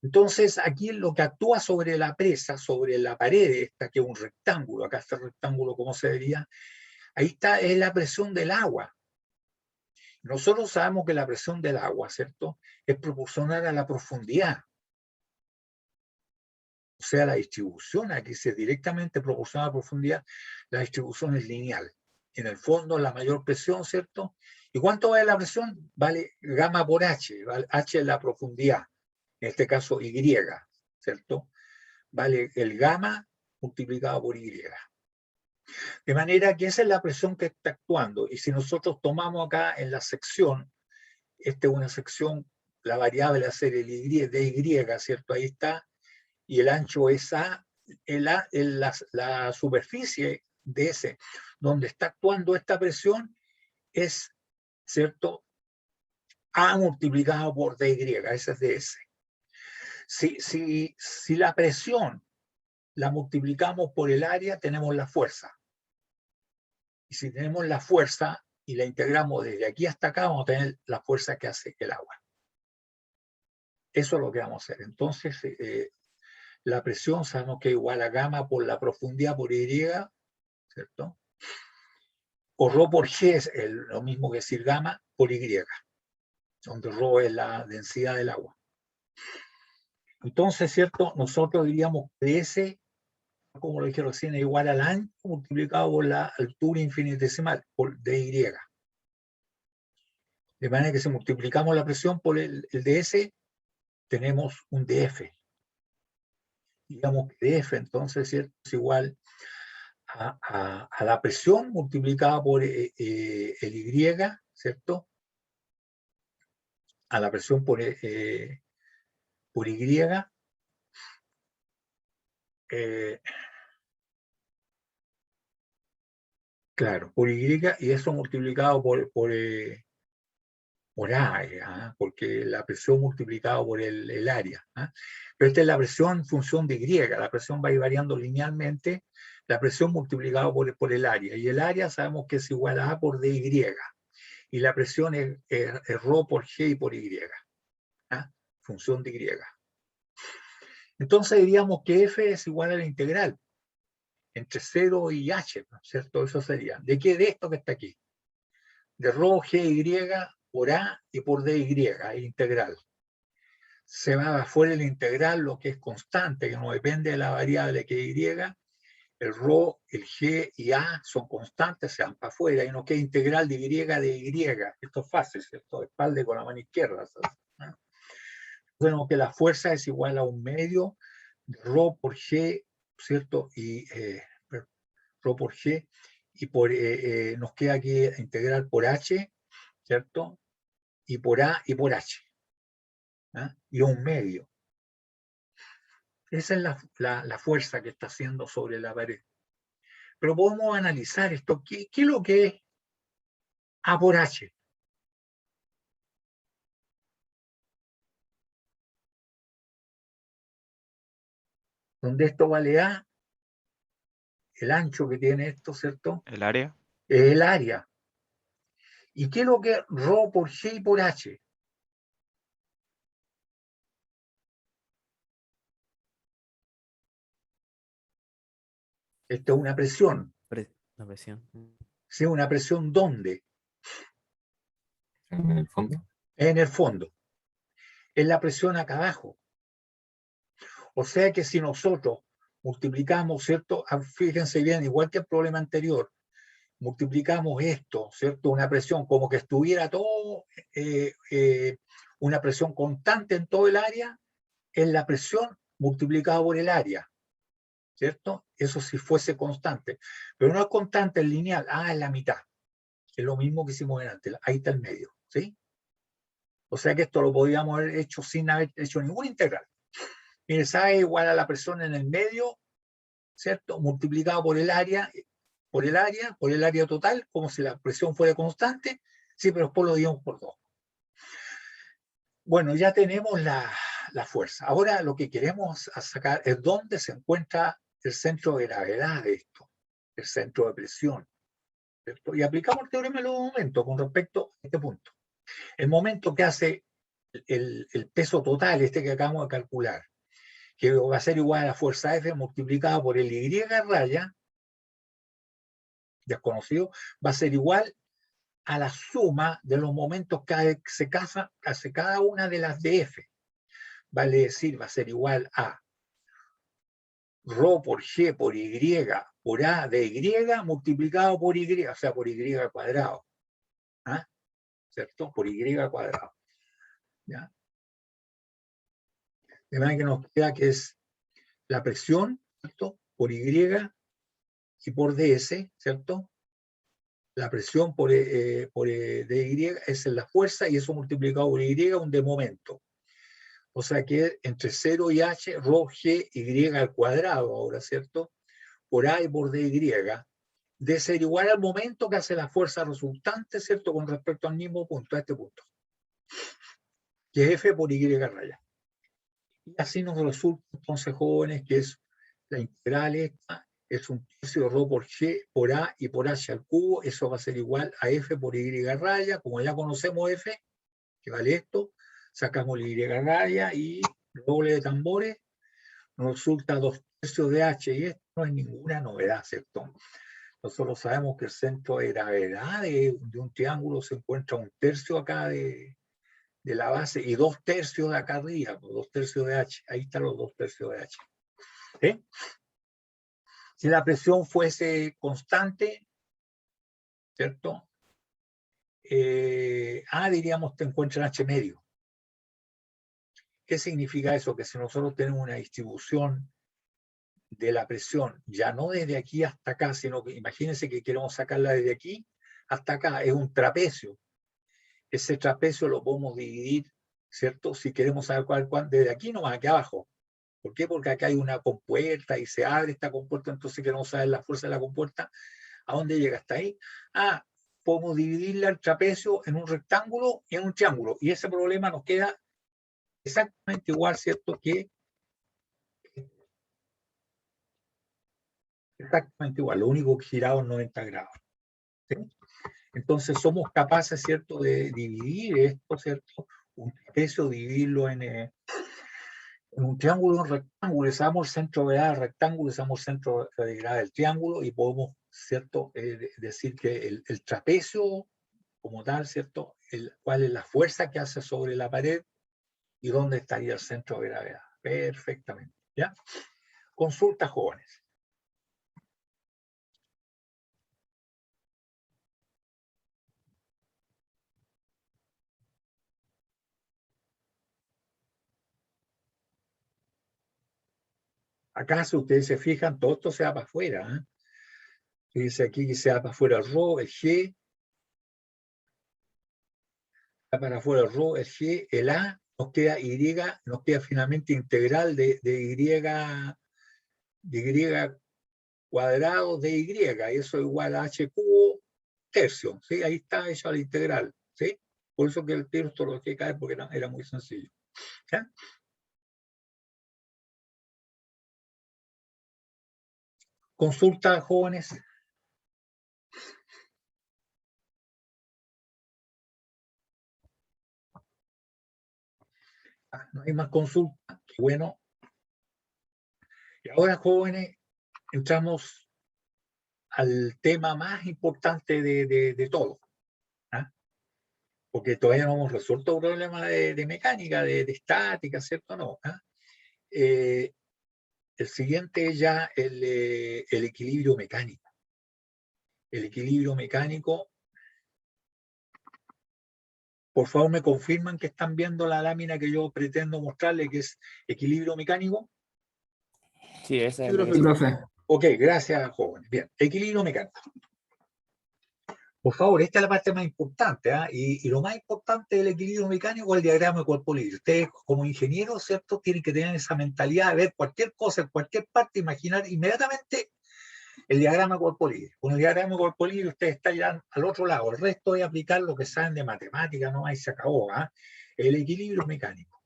Entonces, aquí lo que actúa sobre la presa, sobre la pared esta, que es un rectángulo, acá está el rectángulo, ¿cómo se vería? Ahí está, es la presión del agua. Nosotros sabemos que la presión del agua, ¿cierto?, es proporcional a la profundidad. O sea, la distribución, aquí se directamente proporciona a la profundidad, la distribución es lineal. En el fondo, la mayor presión, ¿cierto? ¿Y cuánto vale la presión? Vale gamma por H, ¿vale? H es la profundidad, en este caso Y, ¿cierto? Vale el gamma multiplicado por Y. De manera que esa es la presión que está actuando. Y si nosotros tomamos acá en la sección, esta es una sección, la variable a ser el Y, de Y, ¿cierto? Ahí está. Y el ancho es A, la superficie de ese, donde está actuando esta presión, es, ¿cierto?, A multiplicado por dy, ese es ds. Si la presión la multiplicamos por el área, tenemos la fuerza. Y si tenemos la fuerza y la integramos desde aquí hasta acá, vamos a tener la fuerza que hace el agua. Eso es lo que vamos a hacer. Entonces, la presión sabemos que es igual a gamma por la profundidad por Y, ¿cierto? O ρ por G es lo mismo que decir gamma por Y, donde ρ es la densidad del agua. Entonces, ¿cierto? Nosotros diríamos que S, como lo dije recién, es igual al ancho multiplicado por la altura infinitesimal, por dy. De manera que si multiplicamos la presión por el ds, tenemos un df. Digamos que df, entonces, ¿cierto?, es igual a la presión multiplicada por el Y, ¿cierto? A la presión por Y, claro, por Y, y eso multiplicado por A, porque la presión multiplicada por el área. Pero esta es la presión en función de Y, la presión va a ir variando linealmente, la presión multiplicada por el área, y el área sabemos que es igual a A por dy, y la presión es ρ por G y por Y, función de Y. Entonces diríamos que F es igual a la integral entre 0 y H, ¿no es cierto? Eso sería. ¿De qué? De esto que está aquí. De ρ, G, Y por A y por dy, integral. Se va afuera el integral, lo que es constante, que no depende de la variable que es Y. El ρ, el G y A son constantes, se van para afuera, y no queda integral de Y de Y. Esto es fácil, ¿cierto? Espalde con la mano izquierda. ¿No? Bueno, que la fuerza es igual a un medio de ρ por G, ¿cierto? Y ρ por G, y nos queda aquí integral por H, ¿cierto? Y por A y por H. Y un medio. Esa es la fuerza que está haciendo sobre la pared. Pero podemos analizar esto. ¿Qué es lo que es A por H? donde esto vale A, el ancho que tiene esto, ¿cierto? El área. Es el área. ¿Y qué es lo que es ρ por G y por H? Esto es una presión. La presión. ¿Sí? ¿Una presión dónde? En el fondo. En el fondo. Es la presión acá abajo. O sea que si nosotros multiplicamos, ¿cierto? Fíjense bien, igual que el problema anterior, multiplicamos esto, ¿cierto? Una presión como que estuviera todo, una presión constante en todo el área, es la presión multiplicada por el área, ¿cierto? Eso si fuese constante. Pero no es constante, es lineal. Ah, es la mitad. Es lo mismo que hicimos antes. Ahí está el medio, ¿sí? O sea que esto lo podríamos haber hecho sin haber hecho ninguna integral. Mire, esa es igual a la presión en el medio, ¿cierto? Multiplicado por el área total, como si la presión fuera constante, sí, pero después lo dimos por 2. Bueno, ya tenemos la fuerza. Ahora lo que queremos sacar es dónde se encuentra el centro de gravedad de esto, el centro de presión, ¿cierto? Y aplicamos el teorema en un momento con respecto a este punto. El momento que hace el peso total, este que acabamos de calcular, que va a ser igual a la fuerza F multiplicada por el Y raya, desconocido, va a ser igual a la suma de los momentos que hace cada una de las de F. Vale decir, va a ser igual a ρ por G por Y por A de Y multiplicado por Y, o sea, por Y cuadrado. ¿Ah? ¿Cierto? Por Y cuadrado. ¿Ya? De manera que nos queda que es la presión, ¿cierto? Por Y y por DS, ¿cierto? La presión por dy es la fuerza y eso multiplicado por Y un de momento. O sea que entre 0 y h, ρ, g, y al cuadrado ahora, ¿cierto? Por a y por dy, de ser igual al momento que hace la fuerza resultante, ¿cierto? Con respecto al mismo punto, a este punto. Que es f por y raya. Y así nos resulta entonces, jóvenes, que es la integral esta, es un tercio de ρ por g por a y por h al cubo, eso va a ser igual a f por y raya, como ya conocemos f, que vale esto, sacamos la y raya y doble de tambores, nos resulta 2/3 de h y esto no es ninguna novedad, ¿cierto? Nosotros sabemos que el centro de gravedad de un triángulo se encuentra 1/3 acá de la base y 2/3 de acá arriba, 2/3 de h, ahí están los 2/3 de h. ¿Sí? Si la presión fuese constante, ¿cierto? A diríamos te encuentra en h medio. ¿Qué significa eso? Que si nosotros tenemos una distribución de la presión, ya no desde aquí hasta acá, sino que imagínense que queremos sacarla desde aquí hasta acá, es un trapecio. Ese trapecio lo podemos dividir, ¿cierto? Si queremos saber cuál, desde aquí nomás, aquí abajo. ¿Por qué? Porque acá hay una compuerta y se abre esta compuerta, entonces queremos saber la fuerza de la compuerta. ¿A dónde llega? ¿Hasta ahí? Ah, podemos dividirle el trapecio en un rectángulo y en un triángulo. Y ese problema nos queda exactamente igual, ¿cierto? Que exactamente igual, lo único que girado en 90 grados. ¿Sí? Entonces somos capaces, ¿cierto?, de dividir esto, ¿cierto? Un trapecio, dividirlo en un triángulo, un rectángulo, y sabemos el centro de gravedad del rectángulo, y sabemos el centro de gravedad del triángulo, y podemos, ¿cierto?, decir que el trapecio como tal, ¿cierto?, cuál es la fuerza que hace sobre la pared y dónde estaría el centro de gravedad. Perfectamente, ¿ya? Consulta, jóvenes. Acá, si ustedes se fijan, todo esto se va para afuera. ¿Eh? Dice aquí que se va para afuera el ρ, el g, va para afuera el ρ, el g, el a, nos queda y, nos queda finalmente integral de y cuadrado de y, y eso es igual a h cubo tercio, ¿sí? Ahí está hecho la integral, ¿sí? Por eso que el texto lo que caer porque era muy sencillo. ¿Ya? Consulta, jóvenes. No hay más consultas. Qué bueno. Y ahora, jóvenes, entramos al tema más importante de todo. ¿Ah? Porque todavía no hemos resuelto el problema de mecánica, de estática, ¿cierto? No. ¿Ah? El siguiente es ya el equilibrio mecánico. El equilibrio mecánico. Por favor, me confirman que están viendo la lámina que yo pretendo mostrarles, que es equilibrio mecánico. Sí, ese es Sí, el profe. Sí, profe. Ok, gracias, jóvenes. Bien, equilibrio mecánico. Por favor, esta es la parte más importante, ¿eh? Y lo más importante del equilibrio mecánico es el diagrama de cuerpo libre. Ustedes, como ingenieros, ¿cierto?, tienen que tener esa mentalidad de ver cualquier cosa en cualquier parte, imaginar inmediatamente el diagrama de cuerpo libre. Con el diagrama de cuerpo libre ustedes están ya al otro lado. El resto es aplicar lo que saben de matemática, no, ahí se acabó. ¿Eh? El equilibrio mecánico.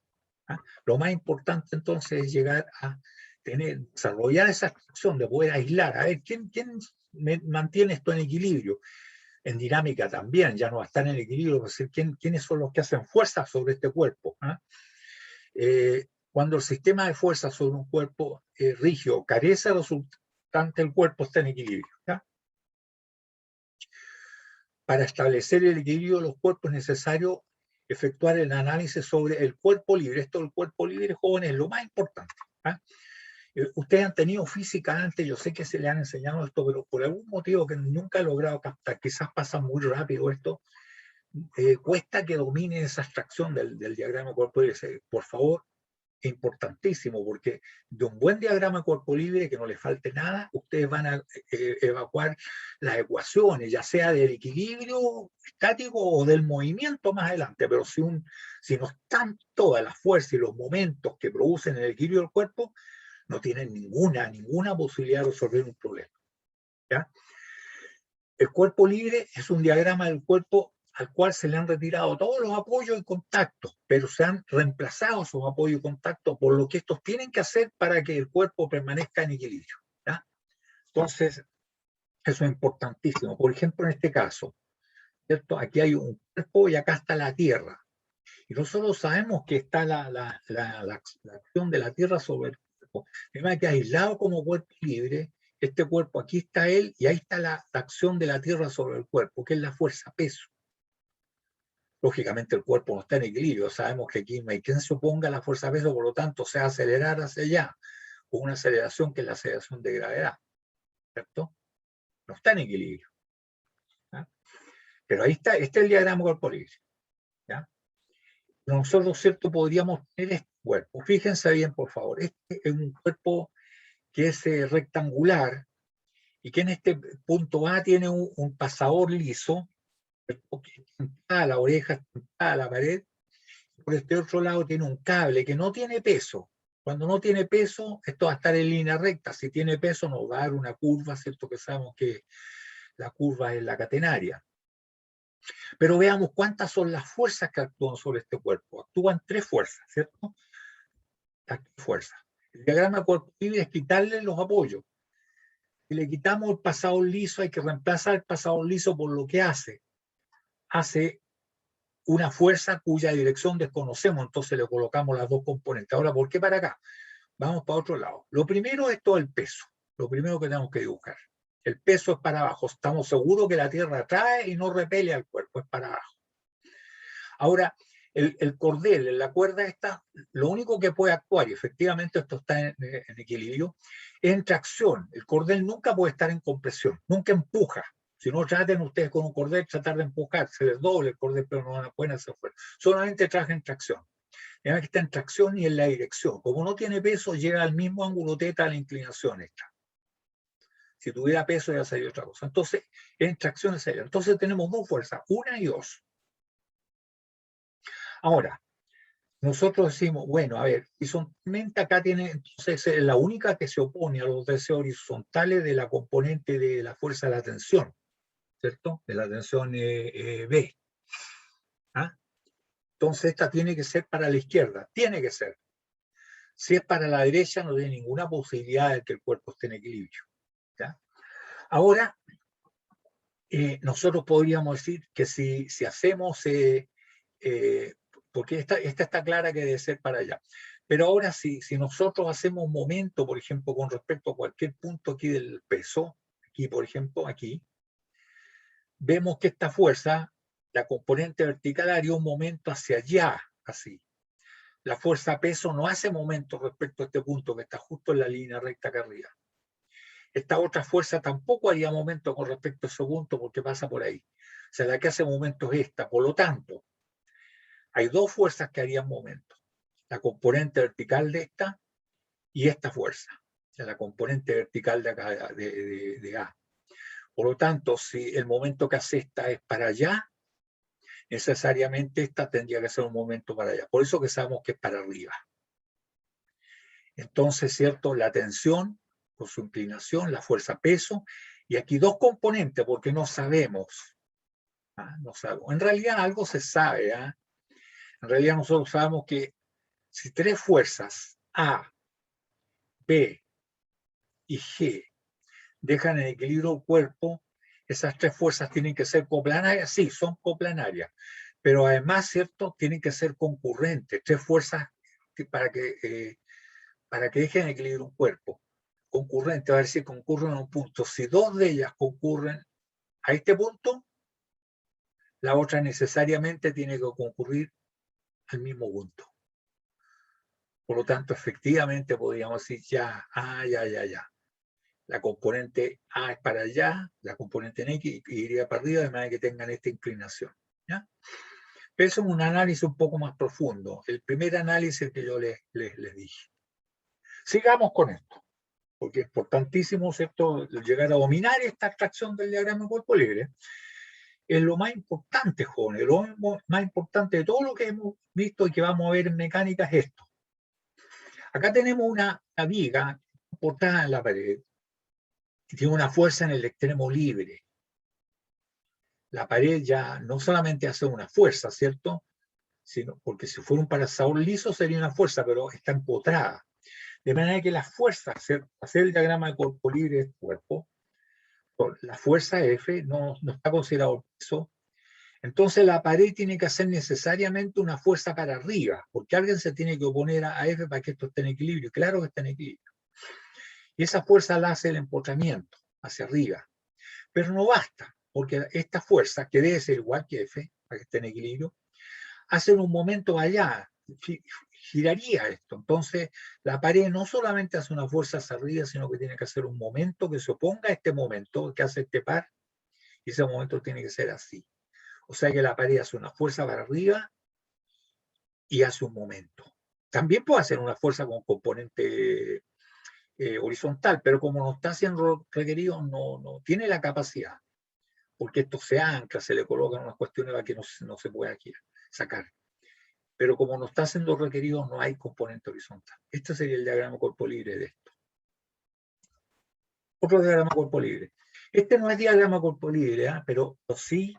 ¿Eh? Lo más importante entonces es llegar a desarrollar esa acción de poder aislar. A ver, ¿quién mantiene esto en equilibrio? En dinámica también, ya no va a estar en equilibrio, es decir, quiénes son los que hacen fuerza sobre este cuerpo. Cuando el sistema de fuerza sobre un cuerpo rígido carece de resultante, el cuerpo está en equilibrio. ¿Ya? Para establecer el equilibrio de los cuerpos es necesario efectuar el análisis sobre el cuerpo libre. Esto del cuerpo libre, jóvenes, es lo más importante. Ustedes han tenido física antes, yo sé que se le han enseñado esto, pero por algún motivo que nunca he logrado captar, quizás pasa muy rápido esto, cuesta que domine esa abstracción del diagrama de cuerpo libre. Por favor, es importantísimo, porque de un buen diagrama de cuerpo libre, que no le falte nada, ustedes van a evacuar las ecuaciones, ya sea del equilibrio estático o del movimiento más adelante, pero si no están todas las fuerzas y los momentos que producen el equilibrio del cuerpo, no tienen ninguna posibilidad de resolver un problema. ¿Ya? El cuerpo libre es un diagrama del cuerpo al cual se le han retirado todos los apoyos y contactos, pero se han reemplazado esos apoyos y contactos por lo que estos tienen que hacer para que el cuerpo permanezca en equilibrio. ¿Ya? Entonces, eso es importantísimo. Por ejemplo, en este caso, ¿cierto? Aquí hay un cuerpo y acá está la Tierra. Y nosotros sabemos que está la acción de la Tierra sobre el cuerpo. Además que aislado como cuerpo libre, este cuerpo, aquí está él, y ahí está la acción de la Tierra sobre el cuerpo, que es la fuerza peso. Lógicamente el cuerpo no está en equilibrio, sabemos que aquí no hay quien se oponga a la fuerza peso, por lo tanto se va a acelerar hacia allá, con una aceleración que es la aceleración de gravedad, ¿cierto? No está en equilibrio. ¿Ya? Pero ahí está, este es el diagrama cuerpo libre. ¿Ya? Nosotros, ¿cierto?, podríamos tener este cuerpo. Fíjense bien, por favor, este es un cuerpo que es rectangular y que en este punto A tiene un pasador liso, a la oreja, a la pared. Por este otro lado tiene un cable que no tiene peso. Cuando no tiene peso, esto va a estar en línea recta. Si tiene peso, nos va a dar una curva, ¿cierto? Que sabemos que la curva es la catenaria. Pero veamos cuántas son las fuerzas que actúan sobre este cuerpo. Actúan 3 fuerzas, ¿cierto? Las 3 fuerzas. El diagrama de cuerpo libre es quitarle los apoyos. Si le quitamos el pasador liso, hay que reemplazar el pasador liso por lo que hace. Hace una fuerza cuya dirección desconocemos, entonces le colocamos las dos componentes. Ahora, ¿por qué para acá? Vamos para otro lado. Lo primero es todo el peso, lo primero que tenemos que dibujar. El peso es para abajo, estamos seguros que la Tierra atrae y no repele al cuerpo, es para abajo. Ahora, el cordel, en la cuerda esta, lo único que puede actuar, y efectivamente esto está en equilibrio, es en tracción. El cordel nunca puede estar en compresión, nunca empuja. Si no, traten ustedes con un cordel, tratar de empujar, se les doble el cordel, pero no pueden hacer fuerza. Solamente trabaja en tracción. Además que está en tracción y en la dirección. Como no tiene peso, llega al mismo ángulo teta a la inclinación esta. Si tuviera peso, ya sería otra cosa. Entonces, en tracción es ella. Entonces tenemos 2 fuerzas, 1 y 2. Ahora, nosotros decimos, bueno, a ver, horizontalmente acá tiene, entonces es la única que se opone a los deseos horizontales de la componente de la fuerza de la tensión, ¿cierto? De la tensión B. ¿Ah? Entonces esta tiene que ser para la izquierda, tiene que ser. Si es para la derecha, no tiene ninguna posibilidad de que el cuerpo esté en equilibrio. ¿ya? Ahora, nosotros podríamos decir que si hacemos, porque esta está clara que debe ser para allá, pero ahora si nosotros hacemos un momento, por ejemplo, con respecto a cualquier punto aquí del peso, aquí por ejemplo, aquí, vemos que esta fuerza, la componente vertical haría un momento hacia allá, así. La fuerza peso no hace momento respecto a este punto que está justo en la línea recta acá arriba. Esta otra fuerza tampoco haría momento con respecto a ese punto porque pasa por ahí. O sea, la que hace momento es esta. Por lo tanto, hay dos fuerzas que harían momento. La componente vertical de esta y esta fuerza. O sea, la componente vertical de acá, de A. Por lo tanto, si el momento que hace esta es para allá, necesariamente esta tendría que ser un momento para allá. Por eso que sabemos que es para arriba. Entonces, ¿cierto? La tensión, por su inclinación, la fuerza peso, y aquí dos componentes, porque no sabemos. No sabemos. En realidad algo se sabe. En realidad nosotros sabemos que si tres fuerzas, A, B y G, dejan en equilibrio el cuerpo, esas tres fuerzas tienen que ser coplanarias. Sí, son coplanarias, pero además, ¿cierto? Tienen que ser concurrentes. Tres fuerzas para que dejen en equilibrio un cuerpo. Concurrente, va a decir concurren a un punto. Si dos de ellas concurren a este punto, la otra necesariamente tiene que concurrir al mismo punto. Por lo tanto, efectivamente podríamos decir ya. La componente A es para allá, la componente en X iría para arriba de manera que tengan esta inclinación. ¿Ya? Pero eso es un análisis un poco más profundo. El primer análisis que yo les dije. Sigamos con esto, porque es importantísimo, ¿cierto?, llegar a dominar esta abstracción del diagrama de cuerpo libre. Es lo más importante, jóvenes, lo más importante de todo lo que hemos visto y que vamos a ver en mecánica es esto. Acá tenemos una viga portada en la pared que tiene una fuerza en el extremo libre. La pared ya no solamente hace una fuerza, ¿cierto?, sino porque si fuera un parasador liso sería una fuerza, pero está empotrada. De manera que la fuerza, hacer el diagrama de cuerpo libre del cuerpo, la fuerza F no está considerado el peso. Entonces la pared tiene que hacer necesariamente una fuerza para arriba, porque alguien se tiene que oponer a F para que esto esté en equilibrio. Claro que está en equilibrio. Y esa fuerza la hace el empotramiento hacia arriba. Pero no basta, porque esta fuerza, que debe ser igual que F, para que esté en equilibrio, hace un momento allá, giraría esto. Entonces, la pared no solamente hace una fuerza hacia arriba, sino que tiene que hacer un momento que se oponga a este momento que hace este par, y ese momento tiene que ser así. O sea que la pared hace una fuerza para arriba y hace un momento. También puede hacer una fuerza con componente horizontal, pero como no está siendo requerido, no tiene la capacidad, porque esto se ancla, se le colocan unas cuestiones para que no se pueda aquí sacar. Pero como no está siendo requerido, no hay componente horizontal. Este sería el diagrama cuerpo libre de esto. Otro diagrama cuerpo libre. Este no es diagrama cuerpo libre, pero sí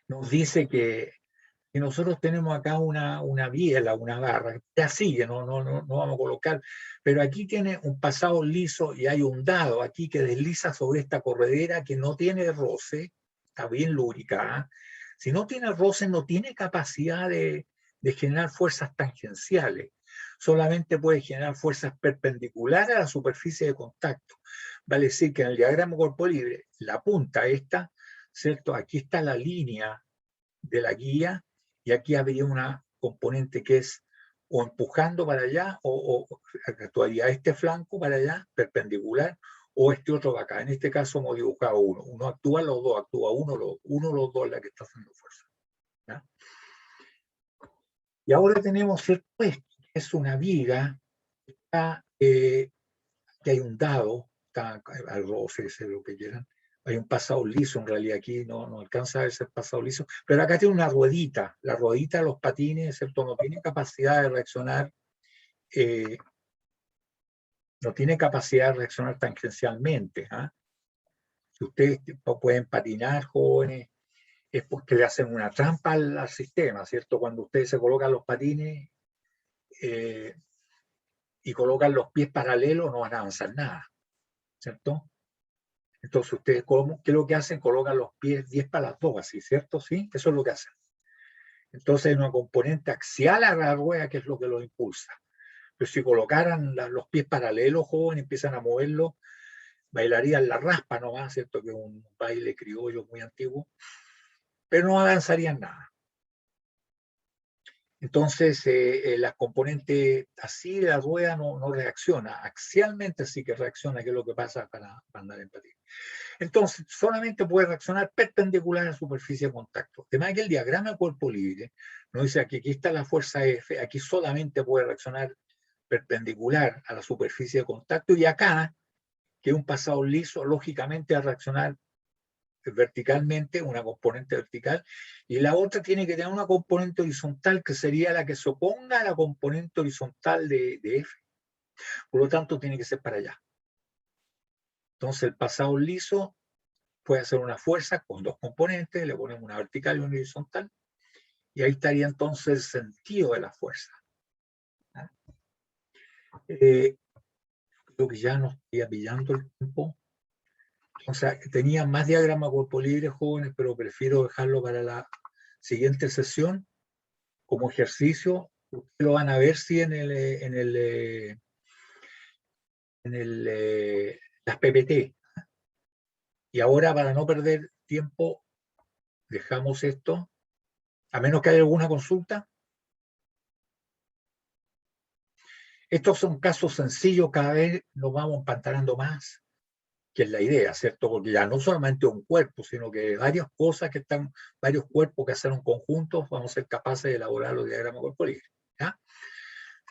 nos dice que nosotros tenemos acá una biela, una barra, ya sigue, no vamos a colocar, pero aquí tiene un pasado liso y hay un dado aquí que desliza sobre esta corredera que no tiene roce, está bien lubricada. Si no tiene roce, no tiene capacidad de generar fuerzas tangenciales, solamente puede generar fuerzas perpendiculares a la superficie de contacto. Vale decir que en el diagrama cuerpo libre, la punta esta, ¿cierto? Aquí está la línea de la guía, y aquí habría una componente que es o empujando para allá, o actuaría este flanco para allá, perpendicular, o este otro de acá. En este caso hemos dibujado uno. Uno actúa, los dos actúa, uno los dos la que está haciendo fuerza. ¿Ya? Y ahora tenemos cierto esto, que es una viga, que hay un dado, está al roce, lo que quieran. Hay un pasado liso, en realidad aquí no alcanza a verse el pasado liso, pero acá tiene una ruedita. La ruedita de los patines, ¿cierto?, no tiene capacidad de reaccionar, no tiene capacidad de reaccionar tangencialmente. Si ustedes pueden patinar, jóvenes, es porque le hacen una trampa al sistema, ¿cierto? Cuando ustedes se colocan los patines y colocan los pies paralelos, no van a avanzar nada. ¿cierto? Entonces, ustedes, ¿qué es lo que hacen? Colocan los pies 10 para las 2, así, ¿cierto? Sí, eso es lo que hacen. Entonces, hay una componente axial a la rueda que es lo que lo impulsa. Pero si colocaran los pies paralelos, jóvenes, empiezan a moverlo, bailarían la raspa nomás, ¿cierto? Que es un baile criollo muy antiguo, pero no avanzarían nada. Entonces, la componente así de la rueda no reacciona, axialmente sí que reacciona, que es lo que pasa para andar en patín. Entonces, solamente puede reaccionar perpendicular a la superficie de contacto. Además que el diagrama de cuerpo libre nos dice que aquí está la fuerza F, aquí solamente puede reaccionar perpendicular a la superficie de contacto, y acá, que es un pasado liso, lógicamente va a reaccionar verticalmente, una componente vertical, y la otra tiene que tener una componente horizontal que sería la que se oponga a la componente horizontal de F. Por lo tanto, tiene que ser para allá. Entonces, el pasado liso puede hacer una fuerza con dos componentes, le ponemos una vertical y una horizontal, y ahí estaría entonces el sentido de la fuerza. Creo que ya nos estaría pillando el tiempo. O sea, tenía más diagrama cuerpo libre, jóvenes, pero prefiero dejarlo para la siguiente sesión como ejercicio. Ustedes lo van a ver si las PPT. Y ahora, para no perder tiempo, dejamos esto, a menos que haya alguna consulta. Estos son casos sencillos, cada vez nos vamos empantanando más, que es la idea, ¿cierto? Porque ya no solamente un cuerpo, sino que varias cosas que están, varios cuerpos que hacen un conjunto, vamos a ser capaces de elaborar los diagramas cuerpo libre. ¿Ya?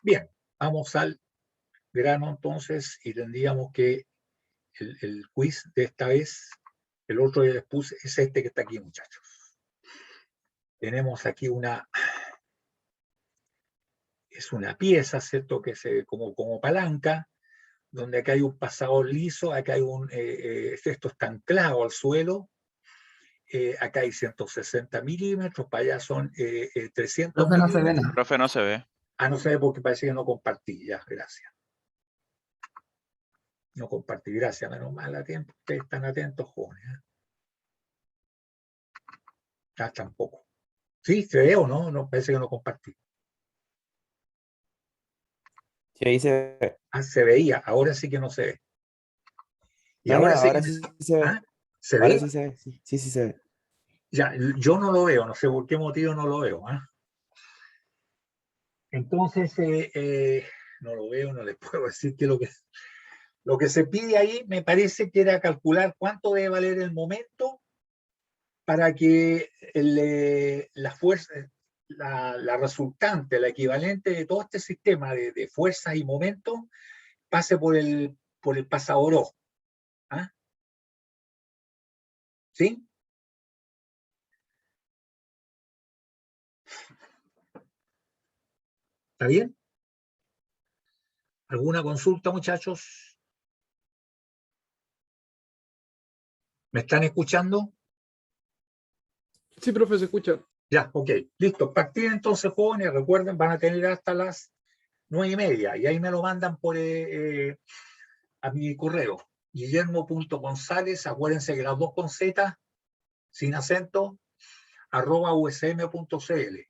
Bien, vamos al grano entonces, y tendríamos que el quiz de esta vez, el otro que les puse, es este que está aquí, muchachos. Tenemos aquí es una pieza, ¿cierto? Que se como palanca, donde acá hay un pasador liso, acá hay esto está anclado al suelo, acá hay 160 milímetros, para allá son 300 Profe, no se ve milímetros. nada. Profe, no se ve. Ah, no sé, porque parece que no compartí, ya, gracias. No compartí, gracias, menos mal a tiempo, ustedes están atentos, jóvenes. Ya tampoco. Sí, se ve o no, no, parece que no compartí. Sí, ahí se ve. Ah, se veía, ahora sí que no se ve. Y No, no, ahora sí que ahora sí se ve. ¿ah? ¿Se Ahora ve? sí se ve. Sí, sí, sí se ve. Ya, yo no lo veo, no sé por qué motivo no lo veo. ¿Ah? Entonces, no lo veo, no les puedo decir que lo que se pide ahí me parece que era calcular cuánto debe valer el momento para que la fuerza, la resultante, la equivalente de todo este sistema de fuerzas y momentos pase por el pasador O. ¿Ah? ¿Sí? ¿Está bien? ¿Alguna consulta, muchachos? ¿Me están escuchando? Sí, profe, se escucha. Ya, ok, listo. Partida entonces, jóvenes, recuerden, van a tener hasta las 9:30 y ahí me lo mandan a mi correo, guillermo.gonzález, acuérdense que las dos con Z, sin acento, @usm.cl.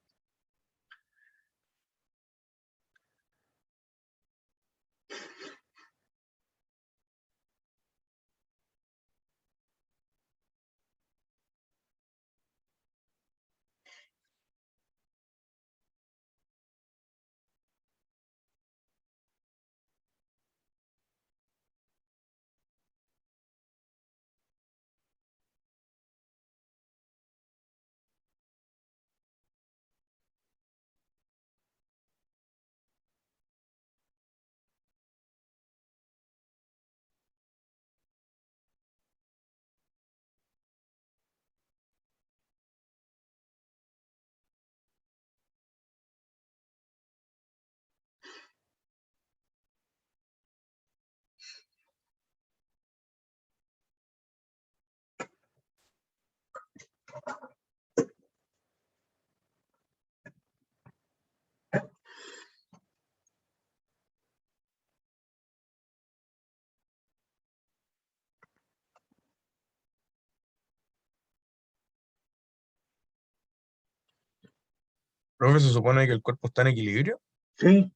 Profe, se supone que el cuerpo está en equilibrio. Sí,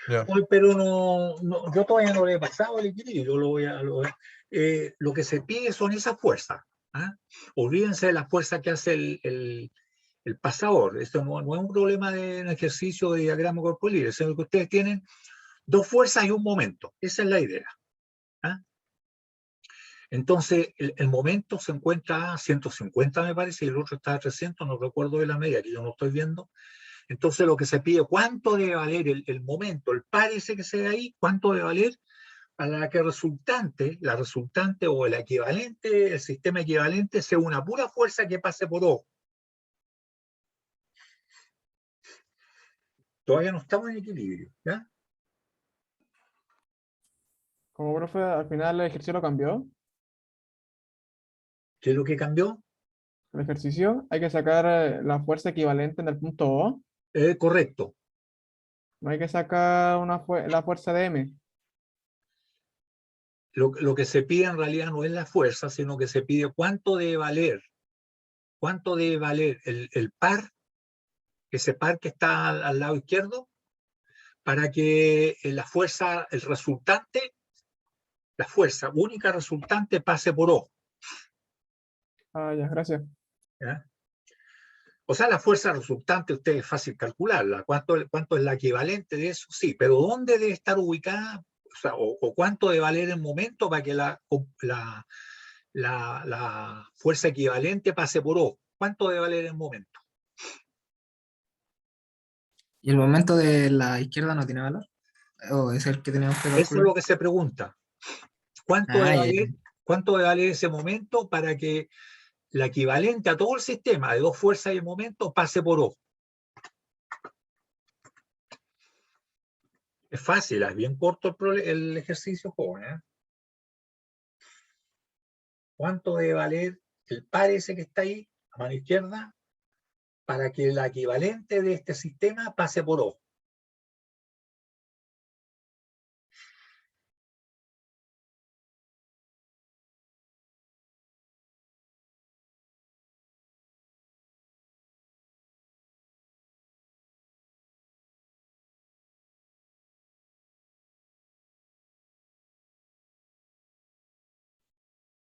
Ya. pero yo todavía no le he pasado el equilibrio, lo que se pide son esas fuerzas. ¿Ah? Olvídense de la fuerza que hace el pasador. Esto no es un problema de un ejercicio de diagrama corporal libre, sino que ustedes tienen dos fuerzas y un momento. Esa es la idea. ¿Ah? Entonces, el momento se encuentra a 150, me parece, y el otro está a 300, no recuerdo de la media, que yo no estoy viendo. Entonces, lo que se pide, ¿cuánto debe valer el momento, el par ese que se ve ahí? ¿Cuánto debe valer para la que la resultante o el equivalente, el sistema equivalente, sea una pura fuerza que pase por O? Todavía no estamos en equilibrio, ¿ya? Como profe, al final el ejercicio lo cambió. ¿Qué es lo que cambió? El ejercicio hay que sacar la fuerza equivalente en el punto O. Correcto. No hay que sacar la fuerza de M. Lo que se pide en realidad no es la fuerza, sino que se pide cuánto debe valer el par, ese par que está al lado izquierdo, para que la fuerza, el resultante, la fuerza única resultante pase por O. Ah, ya, gracias. ¿Ya? O sea, la fuerza resultante, usted es fácil calcularla. ¿Cuánto es la equivalente de eso? Sí, pero ¿dónde debe estar ubicada? O sea, o cuánto debe valer el momento para que la fuerza equivalente pase por O. ¿Cuánto debe valer el momento? ¿Y el momento de la izquierda no tiene valor? ¿O es el que tenemos que Eso es calcular? lo que se pregunta. ¿Cuánto Ah, debe ya. valer, cuánto debe valer ese momento para que la equivalente a todo el sistema de dos fuerzas y el momento pase por O? Es fácil, es bien corto el ejercicio, joven. ¿Eh? ¿Cuánto debe valer el par ese que está ahí, a mano izquierda, para que la equivalente de este sistema pase por O?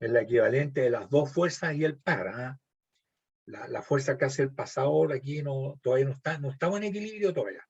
Es la equivalente de las dos fuerzas y el par. ¿Ah? La fuerza que hace el pasador aquí todavía no estamos en equilibrio todavía.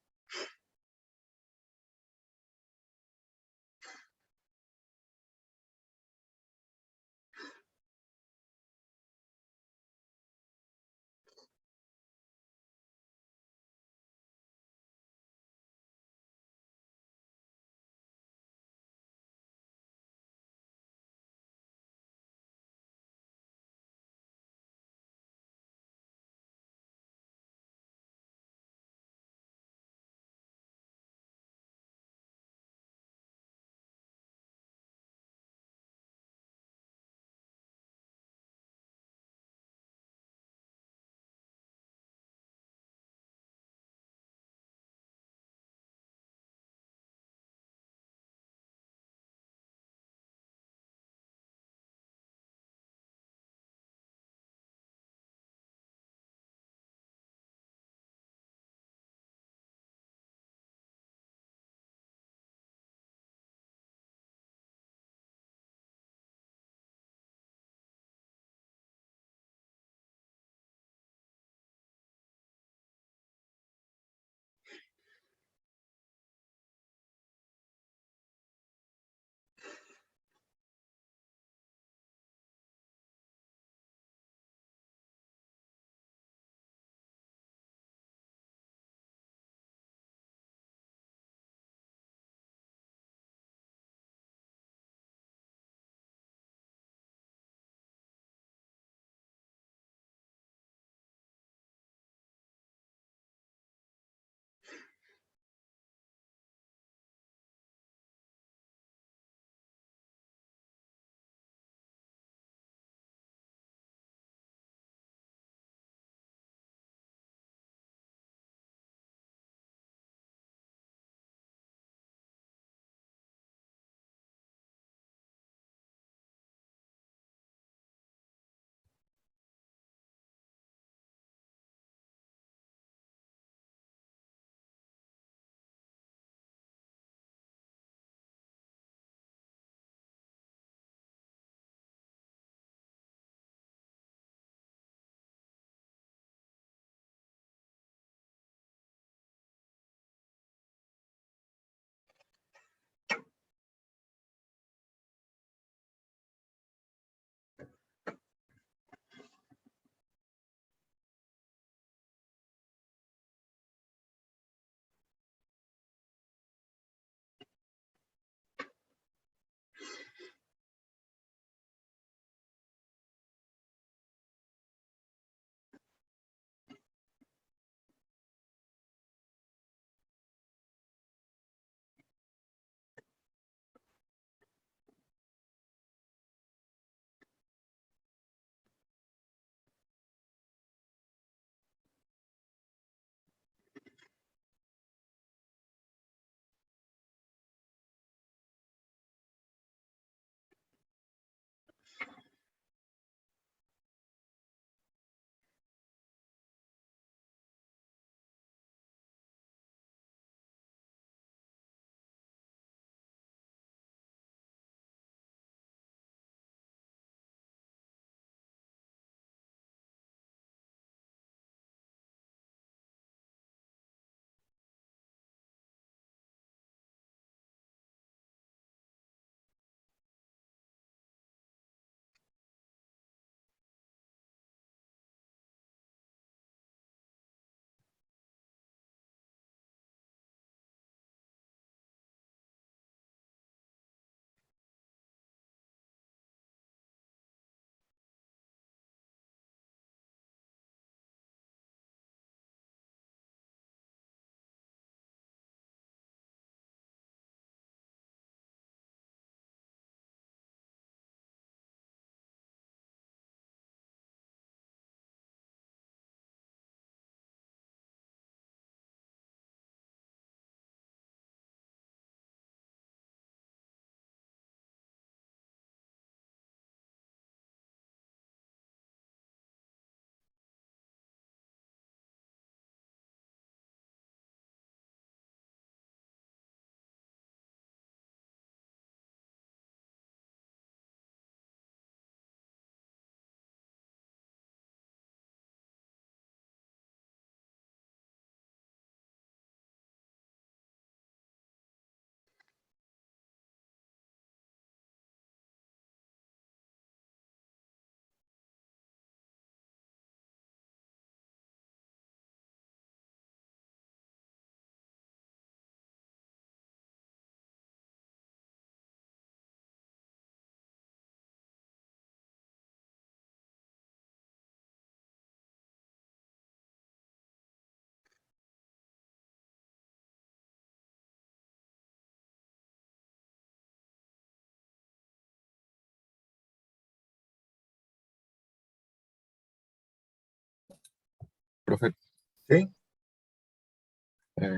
¿Sí?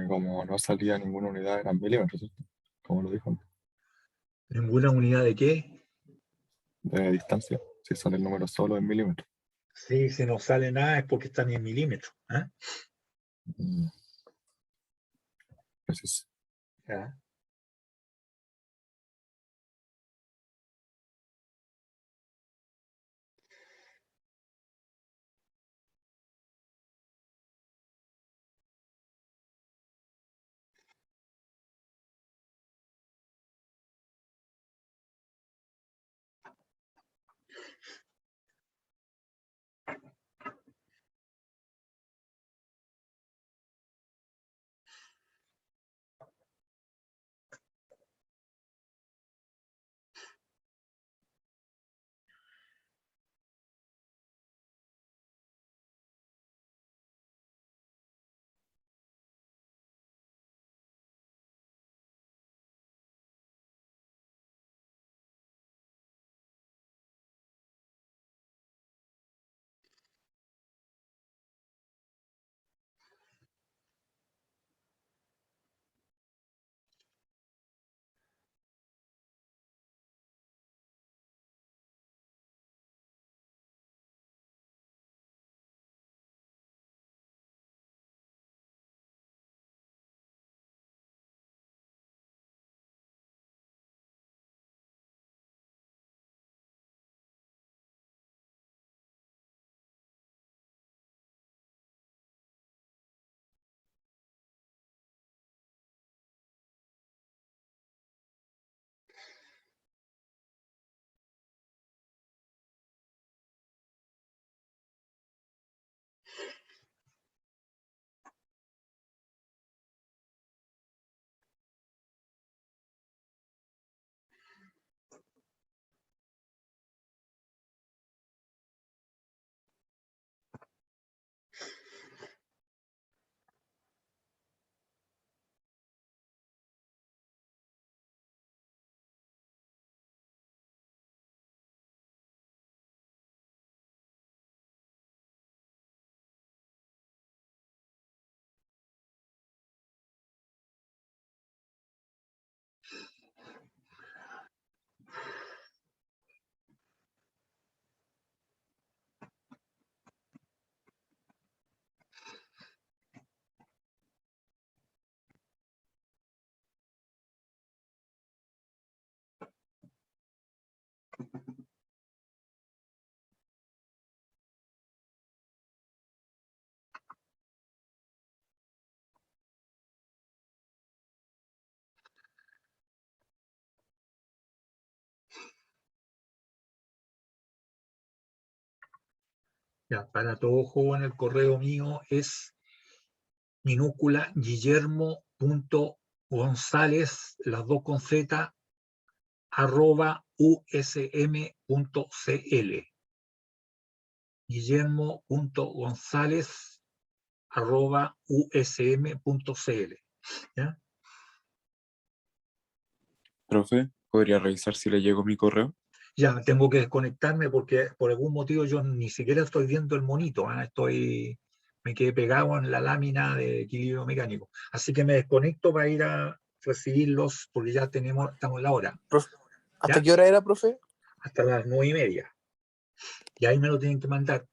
Como no salía ninguna unidad, eran milímetros, ¿cierto? Como lo dijo antes, ¿Ninguna unidad de qué? de distancia. Si sale el número solo en milímetros. Sí, si no sale nada es porque están en milímetros. ¿Ah? Mm. Preciso. Ya. Ya, para todo joven el correo mío es minúscula guillermo.gonzález, las dos con z, @usm.cl. guillermo.gonzález@usm.cl. ¿Ya? Profe, ¿podría revisar si le llegó mi correo? Ya, tengo que desconectarme porque por algún motivo yo ni siquiera estoy viendo el monito. Me quedé pegado en la lámina de equilibrio mecánico. Así que me desconecto para ir a recibirlos porque ya estamos en la hora. ¿Hasta ¿Ya? qué hora era, profe? Hasta las 9:30. Y ahí me lo tienen que mandar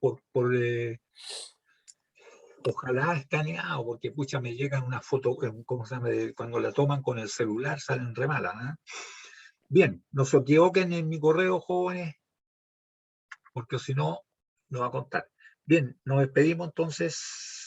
ojalá escaneado, porque pucha, me llegan una foto, ¿cómo se llama? Cuando la toman con el celular salen re malas, ¿eh? Bien, no se equivoquen en mi correo, jóvenes, porque si no, no va a contar. Bien, nos despedimos entonces.